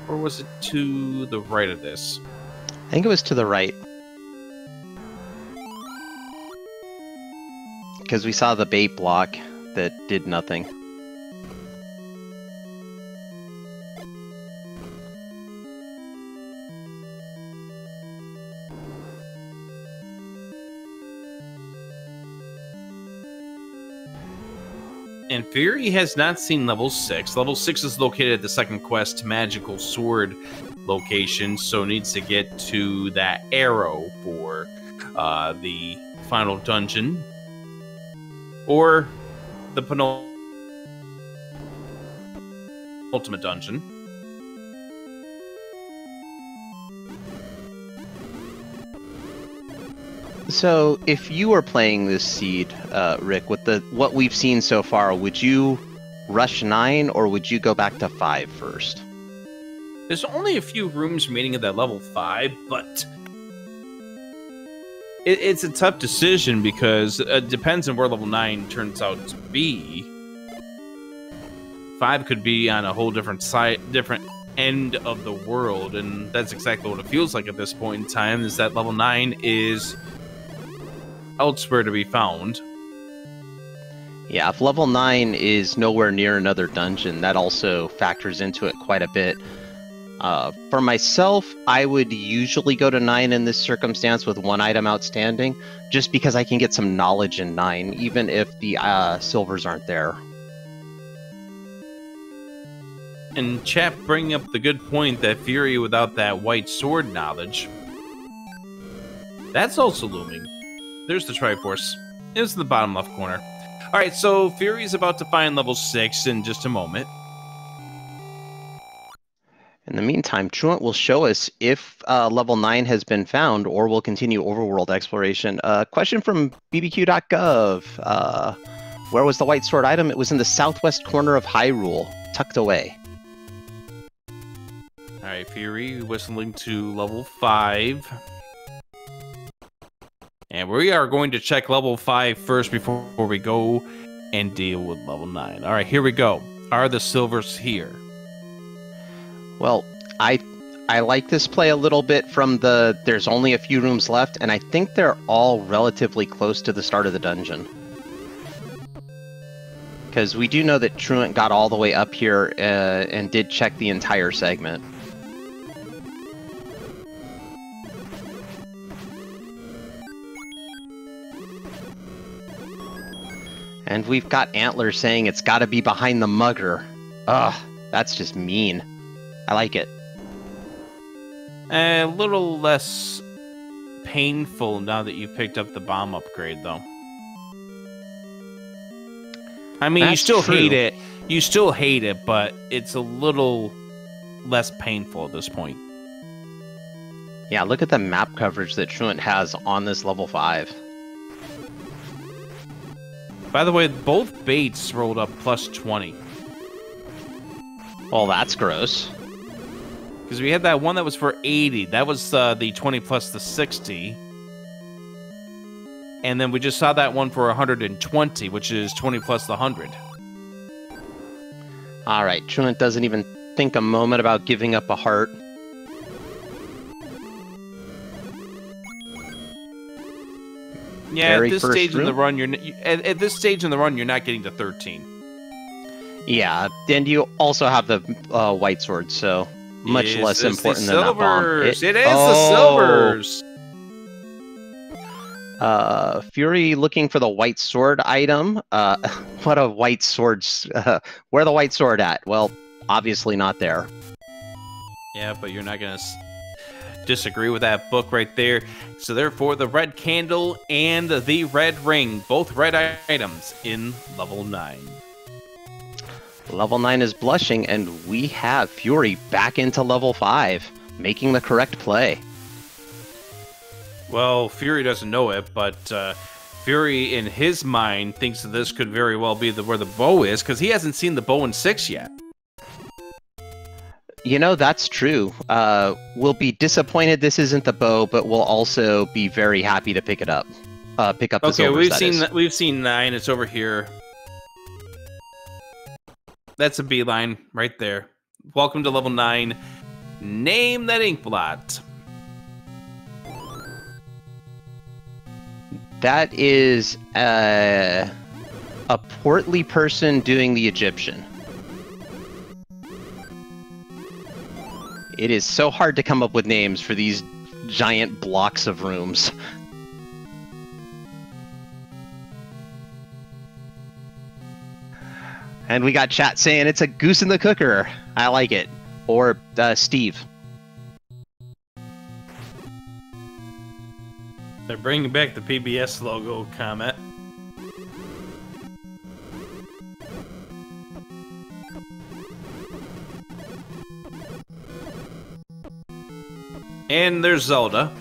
Or was it to the right of this? I think it was to the right. Because we saw the bait block that did nothing. And Fury has not seen level 6. Level 6 is located at the second quest, Magical Sword location, so needs to get to that arrow for the final dungeon. Or the penultimate dungeon. So, if you were playing this seed, Rick, with what we've seen so far, would you rush 9 or would you go back to 5 first? There's only a few rooms remaining at that level 5, but it's a tough decision because it depends on where level 9 turns out to be. 5 could be on a whole different end of the world, and that's exactly what it feels like at this point in time, is that level 9 is elsewhere to be found. Yeah, if level 9 is nowhere near another dungeon, that also factors into it quite a bit. For myself, I would usually go to 9 in this circumstance with 1 item outstanding, just because I can get some knowledge in 9, even if the silvers aren't there. And Chap bringing up the good point that Fury without that white sword knowledge, that's also looming. There's the Triforce. It's in the bottom left corner. Alright, so Fury's about to find level 6 in just a moment. In the meantime, Truant will show us if level 9 has been found, or will continue overworld exploration. Question from bbq.gov. Where was the white sword item? It was in the southwest corner of Hyrule, tucked away. Alright, Fury whistling to level 5. And we are going to check level 5 first before we go and deal with level 9. Alright, here we go. Are the silvers here? Well, I like this play a little bit from there's only a few rooms left, and I think they're all relatively close to the start of the dungeon. Because we do know that Truant got all the way up here and did check the entire segment. And we've got Antler saying it's got to be behind the mugger. Ugh, that's just mean. I like it. A little less painful now that you've picked up the bomb upgrade, though. I mean, you still hate it. You still hate it, but it's a little less painful at this point. Yeah, look at the map coverage that Truant has on this level 5. By the way, both baits rolled up plus 20. Well, that's gross. Because we had that one that was for 80. That was the 20 plus the 60. And then we just saw that one for 120, which is 20 plus the 100. Alright, Truant doesn't even think a moment about giving up a heart. Yeah, at this stage in the run, at this stage in the run, you're not getting to 13. Yeah, and you also have the white sword, so much less important than that bomb. It is the silvers. Fury looking for the white sword item. What a white sword! Where the white sword at? Well, obviously not there. Yeah, but you're not gonna disagree with that book right there. So therefore, the red candle and the red ring, both red items in level 9. Level 9 is blushing, and we have Fury back into level 5, making the correct play. Well, Fury doesn't know it, but Fury, in his mind, thinks that this could very well be where the bow is, because he hasn't seen the bow in 6 yet. You know, that's true. We'll be disappointed this isn't the bow, but we'll also be very happy to pick it up. Pick up the silvers, we've seen 9. It's over here. That's a beeline right there. Welcome to level 9. Name that ink blot. That is a portly person doing the Egyptian. It is so hard to come up with names for these giant blocks of rooms. And we got chat saying it's a goose in the cooker. I like it. Or Steve. They're bringing back the PBS logo comment. And there's Zelda.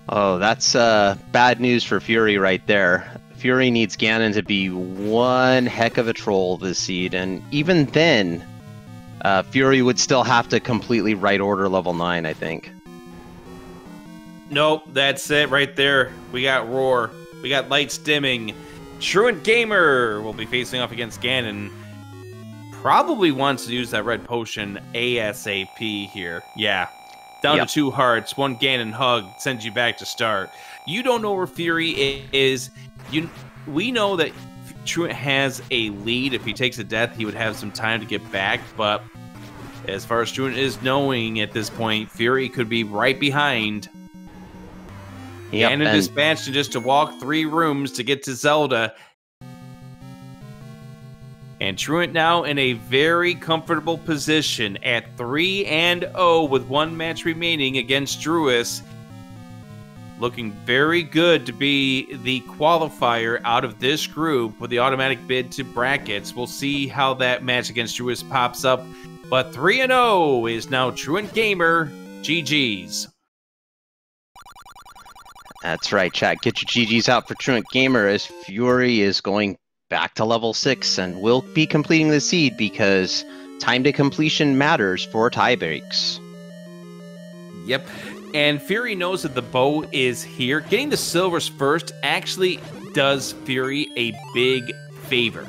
Oh, that's bad news for Fury right there. Fury needs Ganon to be one heck of a troll this seed, and even then, Fury would still have to completely right order level 9, I think. Nope, that's it right there. We got Roar. We got lights dimming. TruantGamer will be facing off against Ganon. Probably wants to use that red potion ASAP here. Yeah. Down to 2 hearts, 1 Ganon hug sends you back to start. You don't know where Fury is. We know that Truant has a lead. If he takes a death, he would have some time to get back. But as far as Truant is knowing at this point, Fury could be right behind. Yep, Ganon dispatched him just to walk 3 rooms to get to Zelda. And Truant now in a very comfortable position at 3-0 with 1 match remaining against Druis. Looking very good to be the qualifier out of this group with the automatic bid to brackets. We'll see how that match against Druis pops up. But 3-0 is now TruantGamer. GG's. That's right, chat. Get your GG's out for TruantGamer as Fury is going back to level 6 and will be completing the seed because time to completion matters for tie breaks. Yep. And Fury knows that the bow is here. Getting the silvers first actually does Fury a big favor.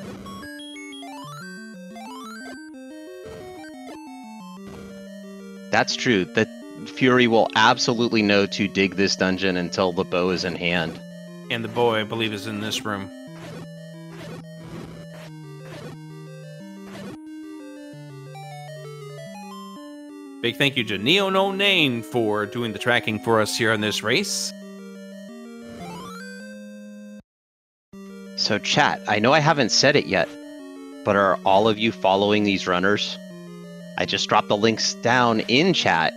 That's true. That Fury will absolutely know to dig this dungeon until the bow is in hand. And the bow, I believe, is in this room. Big thank you to Neo No Name for doing the tracking for us here on this race. So chat, I know I haven't said it yet, but are all of you following these runners? I just dropped the links down in chat.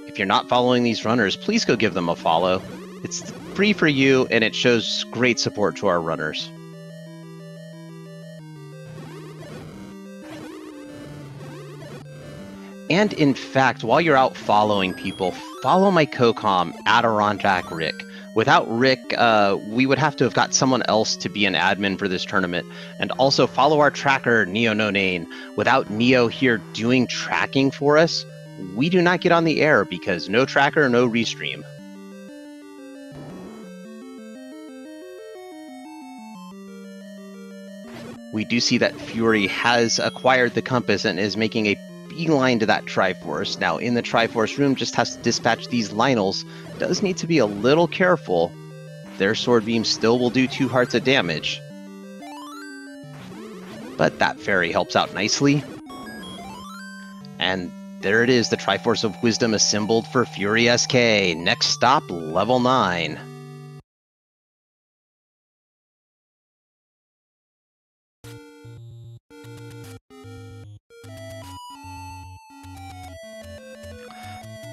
If you're not following these runners, please go give them a follow. It's free for you and it shows great support to our runners. And in fact, while you're out following people, follow my co-com, Adirondack Rick. Without Rick, we would have to have got someone else to be an admin for this tournament. And also follow our tracker, Neo No Name. Without Neo here doing tracking for us, we do not get on the air because no tracker, no restream. We do see that Fury has acquired the compass and is making a beeline to that Triforce. Now in the Triforce room, just has to dispatch these Lynels. Does need to be a little careful. Their sword beam still will do 2 hearts of damage. But that fairy helps out nicely. And there it is, the Triforce of Wisdom assembled for FurySK. Next stop, level 9.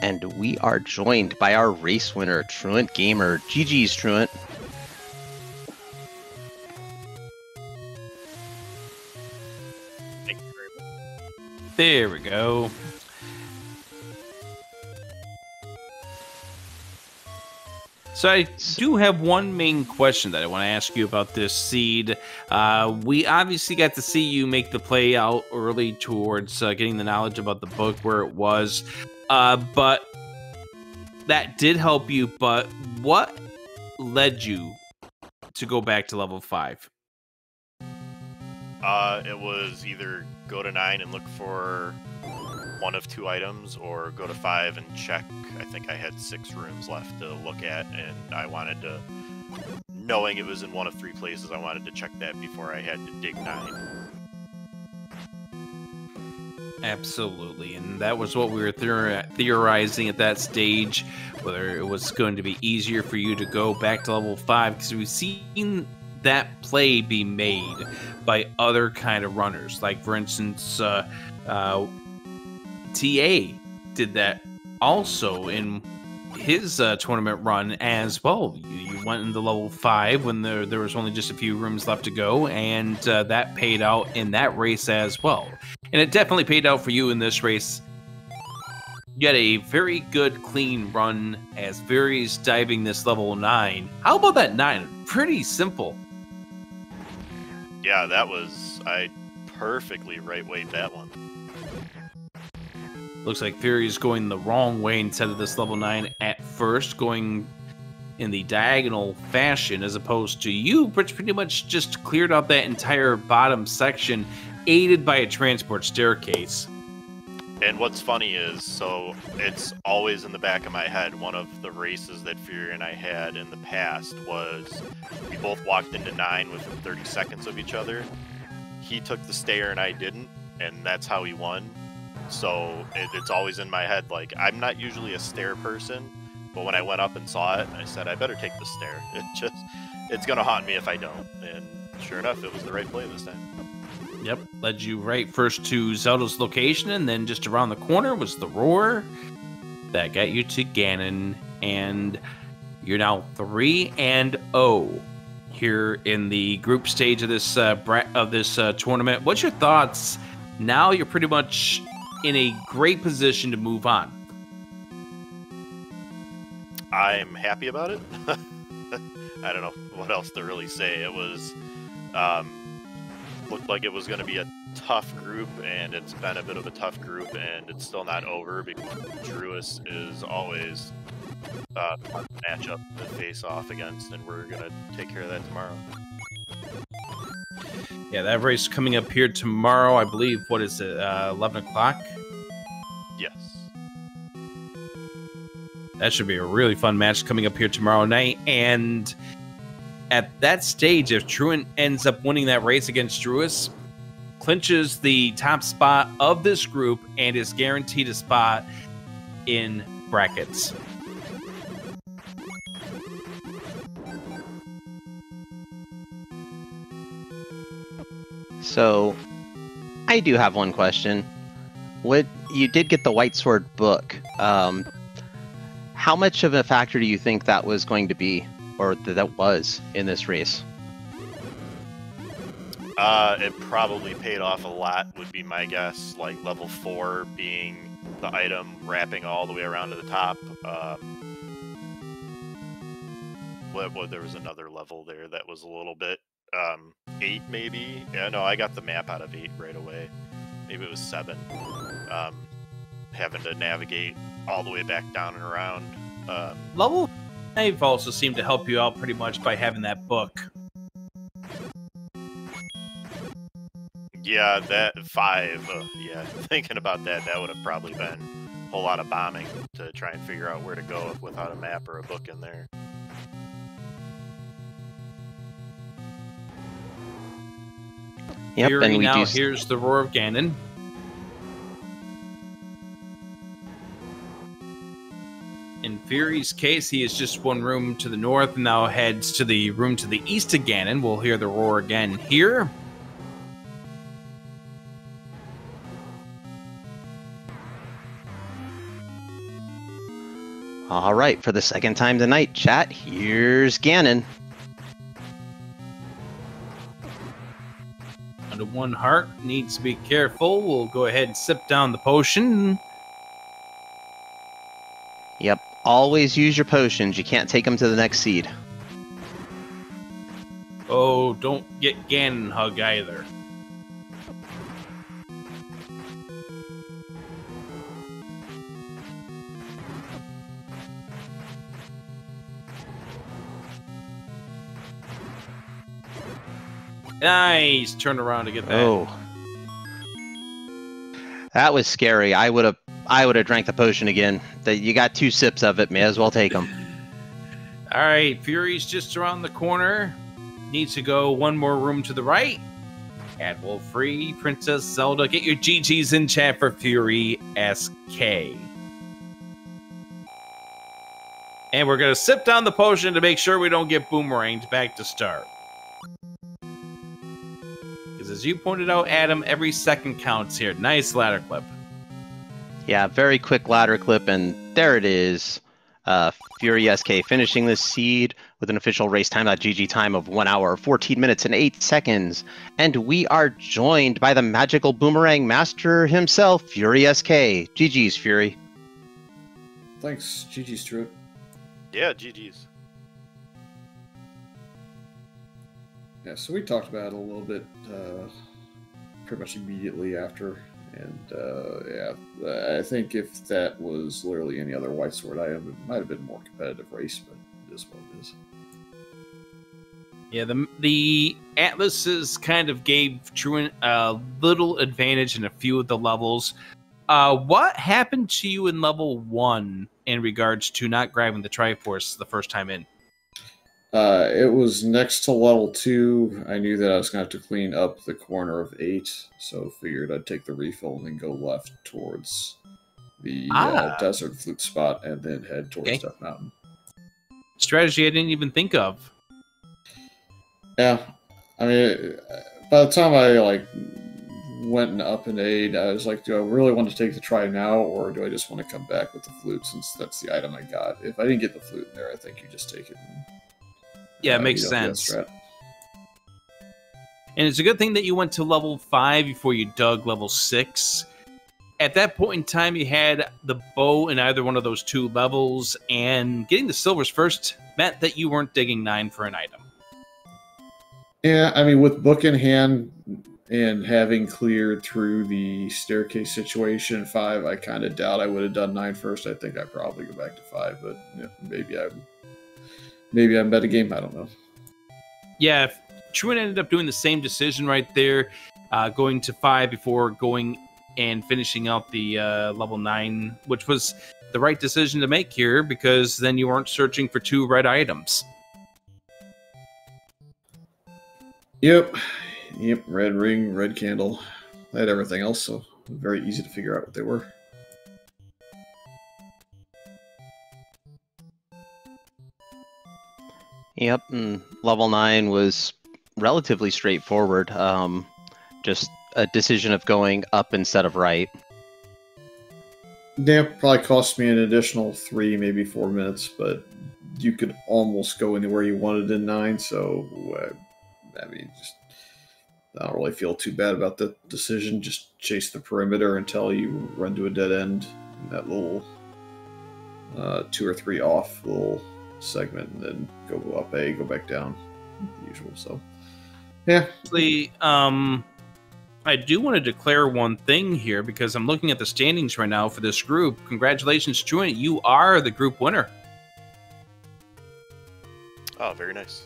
And we are joined by our race winner, TruantGamer. GG's, Truant. Thank you very much. There we go. So I do have one main question that I want to ask you about this seed. We obviously got to see you make the play out early towards getting the knowledge about the book where it was. But that did help you, but what led you to go back to level 5? It was either go to 9 and look for one of 2 items or go to 5 and check. I think I had 6 rooms left to look at, and I wanted to, knowing it was in one of 3 places, I wanted to check that before I had to dig 9. Absolutely, and that was what we were theorizing at that stage, whether it was going to be easier for you to go back to level 5, because we've seen that play be made by other kind of runners. Like, for instance, TA did that also in his tournament run as well. You went into level 5 when there was only just a few rooms left to go, and that paid out in that race as well. And it definitely paid out for you in this race. You had a very good, clean run as Fury's diving this level 9. How about that 9? Pretty simple. Yeah, that was... I perfectly right-weighted that one. Looks like Fury's going the wrong way instead of this level 9 at first, going in the diagonal fashion, as opposed to you, which pretty much just cleared out that entire bottom section, aided by a transport staircase. And what's funny is, so it's always in the back of my head, one of the races that Fury and I had in the past was we both walked into 9 within 30 seconds of each other. He took the stair and I didn't, and that's how he won. So it's always in my head, like, I'm not usually a stair person, but when I went up and saw it, I said, I better take the stair. It's gonna haunt me if I don't. And sure enough, it was the right play this time. Yep, led you right first to Zelda's location, and then just around the corner was the roar that got you to Ganon, and you're now 3-0 here in the group stage of this tournament. What's your thoughts? Now you're pretty much in a great position to move on. I'm happy about it. I don't know what else to really say. It was looked like it was going to be a tough group, and it's been a bit of a tough group, and it's still not over because Druis is always a matchup to face off against, and we're going to take care of that tomorrow. Yeah, that race coming up here tomorrow, I believe. What is it, 11 o'clock? Yes. That should be a really fun match coming up here tomorrow night, and at that stage, if Truant ends up winning that race against Druis, clinches the top spot of this group and is guaranteed a spot in brackets. So, I do have one question. You did get the White Sword book. How much of a factor do you think that was going to be, or that was in this race? It probably paid off a lot, would be my guess. Like level 4 being the item wrapping all the way around to the top. There was another level there that was a little bit 8 maybe. Yeah, no, I got the map out of 8 right away. Maybe it was 7. Having to navigate all the way back down and around. Level 5 also seemed to help you out pretty much by having that book. Yeah, that 5. Yeah, thinking about that, that would have probably been a whole lot of bombing to try and figure out where to go without a map or a book in there. Yep, Fury and we now here's the roar of Ganon. In Fury's case, he is just one room to the north and now heads to the room to the east of Ganon. We'll hear the roar again here. All right, for the second time tonight, chat, here's Ganon. Under one heart, needs to be careful. We'll go ahead and sip down the potion. Yep, always use your potions. You can't take them to the next seed. Oh, don't get Ganon hug either. Nice! Turn around to get that. Oh. That was scary. I would have drank the potion again. You got 2 sips of it. May as well take them. All right, Fury's just around the corner. Needs to go one more room to the right. Admiral Free, Princess Zelda. Get your GGs in chat for FurySK. And we're going to sip down the potion to make sure we don't get boomeranged back to start. Because as you pointed out, Adam, every second counts here. Nice ladder clip. Yeah, very quick ladder clip, and there it is. FurySK finishing this seed with an official race time.gg time of 1 hour, 14 minutes, and 8 seconds. And we are joined by the magical boomerang master himself, FurySK. GG's, Fury. Thanks, GG's, Truant. Yeah, GG's. Yeah, so we talked about it a little bit pretty much immediately after. And yeah, I think if that was literally any other white sword item, it might have been a more competitive race, but it is what it is. Yeah, the Atlases kind of gave Truant a little advantage in a few of the levels. What happened to you in level 1 in regards to not grabbing the Triforce the first time in? It was next to level 2. I knew that I was going to have to clean up the corner of 8, so figured I'd take the refill and then go left towards the desert flute spot and then head towards Death Mountain. Strategy I didn't even think of. Yeah, I mean, by the time I went and up and aid, I was like, do I really want to take the try now, or do I just want to come back with the flute since that's the item I got? If I didn't get the flute in there, I think you just take it. Yeah, it makes sense. And it's a good thing that you went to level 5 before you dug level 6. At that point in time, you had the bow in either one of those 2 levels, and getting the silvers first meant that you weren't digging 9 for an item. Yeah, I mean, with book in hand and having cleared through the staircase situation in 5, I kind of doubt I would have done 9 first. I think I'd probably go back to 5, but yeah, maybe I'm metagame. I don't know. Yeah, Truant ended up doing the same decision right there, going to 5 before going and finishing out the level 9, which was the right decision to make here because then you weren't searching for 2 red items. Yep, red ring, red candle. I had everything else, so very easy to figure out what they were. Yep, and level 9 was relatively straightforward. Just a decision of going up instead of right. Yeah, probably cost me an additional 3, maybe 4 minutes, but you could almost go anywhere you wanted in 9, so I mean, I don't really feel too bad about the decision. Just chase the perimeter until you run to a dead end in that little 2 or 3 off little segment, and then go up A, go back down, the usual. So, yeah. Actually, I do want to declare one thing here because I'm looking at the standings right now for this group. Congratulations, Truant. You are the group winner. Oh, very nice.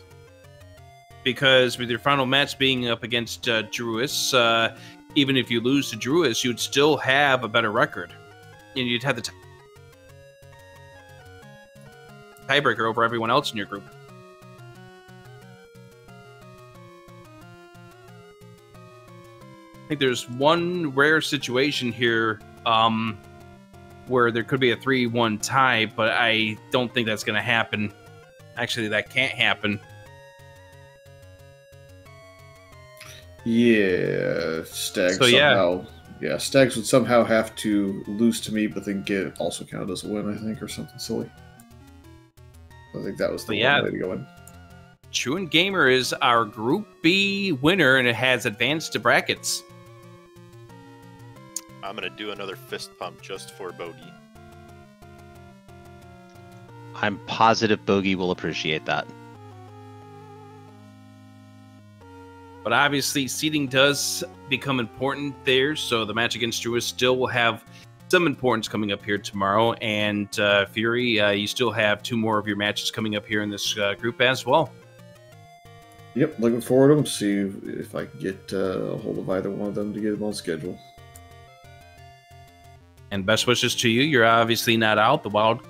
Because with your final match being up against Druis, even if you lose to Druis, you'd still have a better record. And you'd have the tiebreaker over everyone else in your group. I think there's one rare situation here where there could be a 3-1 tie, but I don't think that's going to happen. Actually, that can't happen. Yeah, Stags somehow. Yeah, Stags would somehow have to lose to me, but then get also counted as a win, I think, or something silly. I think that was the one way to go in. TruantGamer is our Group B winner, and it has advanced to brackets. I'm going to do another fist pump just for Bogey. I'm positive Bogey will appreciate that. But obviously, seeding does become important there, so the match against Druis still will have some importance coming up here tomorrow. And Fury, you still have 2 more of your matches coming up here in this group as well. Yep, looking forward to them. See if I can get a hold of either one of them to get them on schedule. And best wishes to you. You're obviously not out. The wild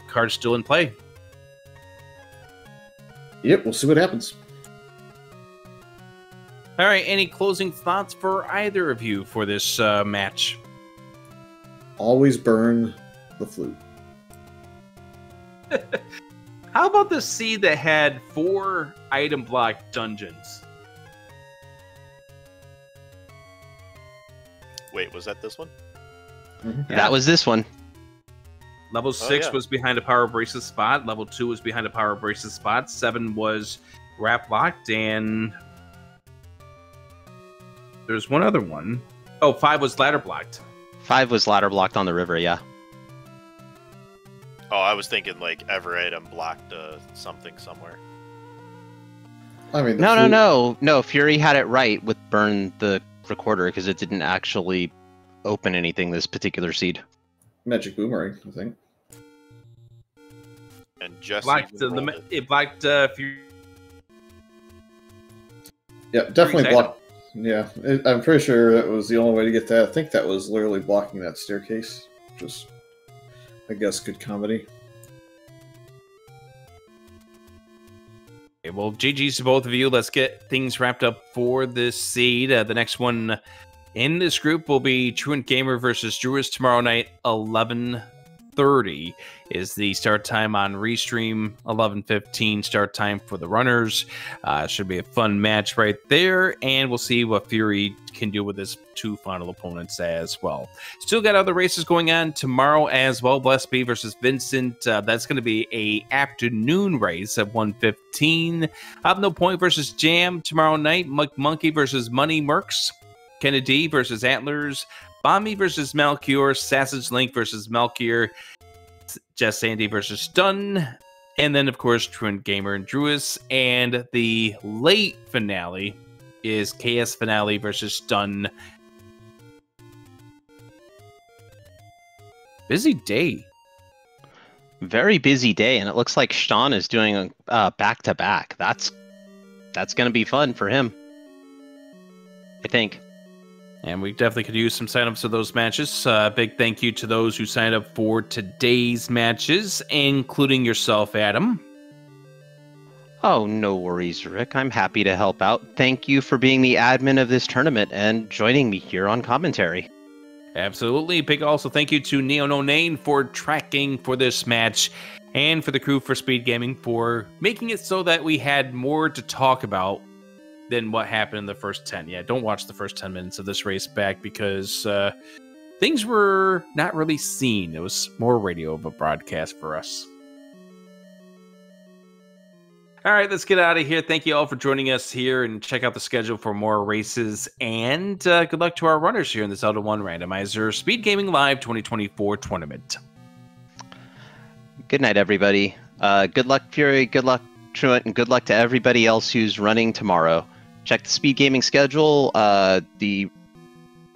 card's still in play. Yep, we'll see what happens. All right, any closing thoughts for either of you for this match? Always burn the flute. How about the seed that had 4 item block dungeons? Wait, was that this one? Mm-hmm. Yeah. That was this one. Level 6 yeah. was behind a power braces spot. Level 2 was behind a power braces spot. 7 was wrap locked, and there's one other one. Oh, 5 was ladder blocked. 5 was ladder blocked on the river, yeah. Oh, I was thinking like every item blocked something somewhere. I mean, No. Fury had it right with burn the recorder because it didn't actually open anything this particular seed. Magic Boomerang, I think. And Jesse It blocked Fury. Yeah, definitely Fury's blocked. Yeah, I'm pretty sure that was the only way to get that. I think that was literally blocking that staircase. Just, I guess, good comedy. Okay, well, GG's to both of you. Let's get things wrapped up for this seed. The next one in this group will be TruantGamer versus Druis tomorrow night, 11:30 is the start time on Restream. 11:15 start time for the runners. Should be a fun match right there, and we'll see what Fury can do with his 2 final opponents as well. Still got other races going on tomorrow as well. Blessed B versus Vincent. That's going to be a afternoon race at 1:15. Have No Point versus Jam tomorrow night. Monkey versus Money Mercs. Kennedy versus Antlers. Bomby versus Melchior. Sausage Link versus Melchior. Jess Sandy versus Stun. And then, of course, TruantGamer and Druis. And the late finale is KS Finale versus Stun. Busy day. Very busy day, and it looks like Sean is doing a back-to-back. That's going to be fun for him, I think. And we definitely could use some signups for those matches. Big thank you to those who signed up for today's matches, including yourself, Adam. Oh, no worries, Rick. I'm happy to help out. Thank you for being the admin of this tournament and joining me here on commentary. Absolutely. Big also thank you to Neo No Name for tracking for this match, and for the crew for Speedgaming for making it so that we had more to talk about than what happened in the first 10. Yeah, don't watch the first 10 minutes of this race back because things were not really seen. It was more radio of a broadcast for us. All right, let's get out of here. Thank you all for joining us here, and check out the schedule for more races. And good luck to our runners here in the Zelda 1 Randomizer Speedgaming Live 2024 tournament. Good night, everybody. Good luck, Fury. Good luck, Truant, and good luck to everybody else who's running tomorrow. Check the Speedgaming schedule. The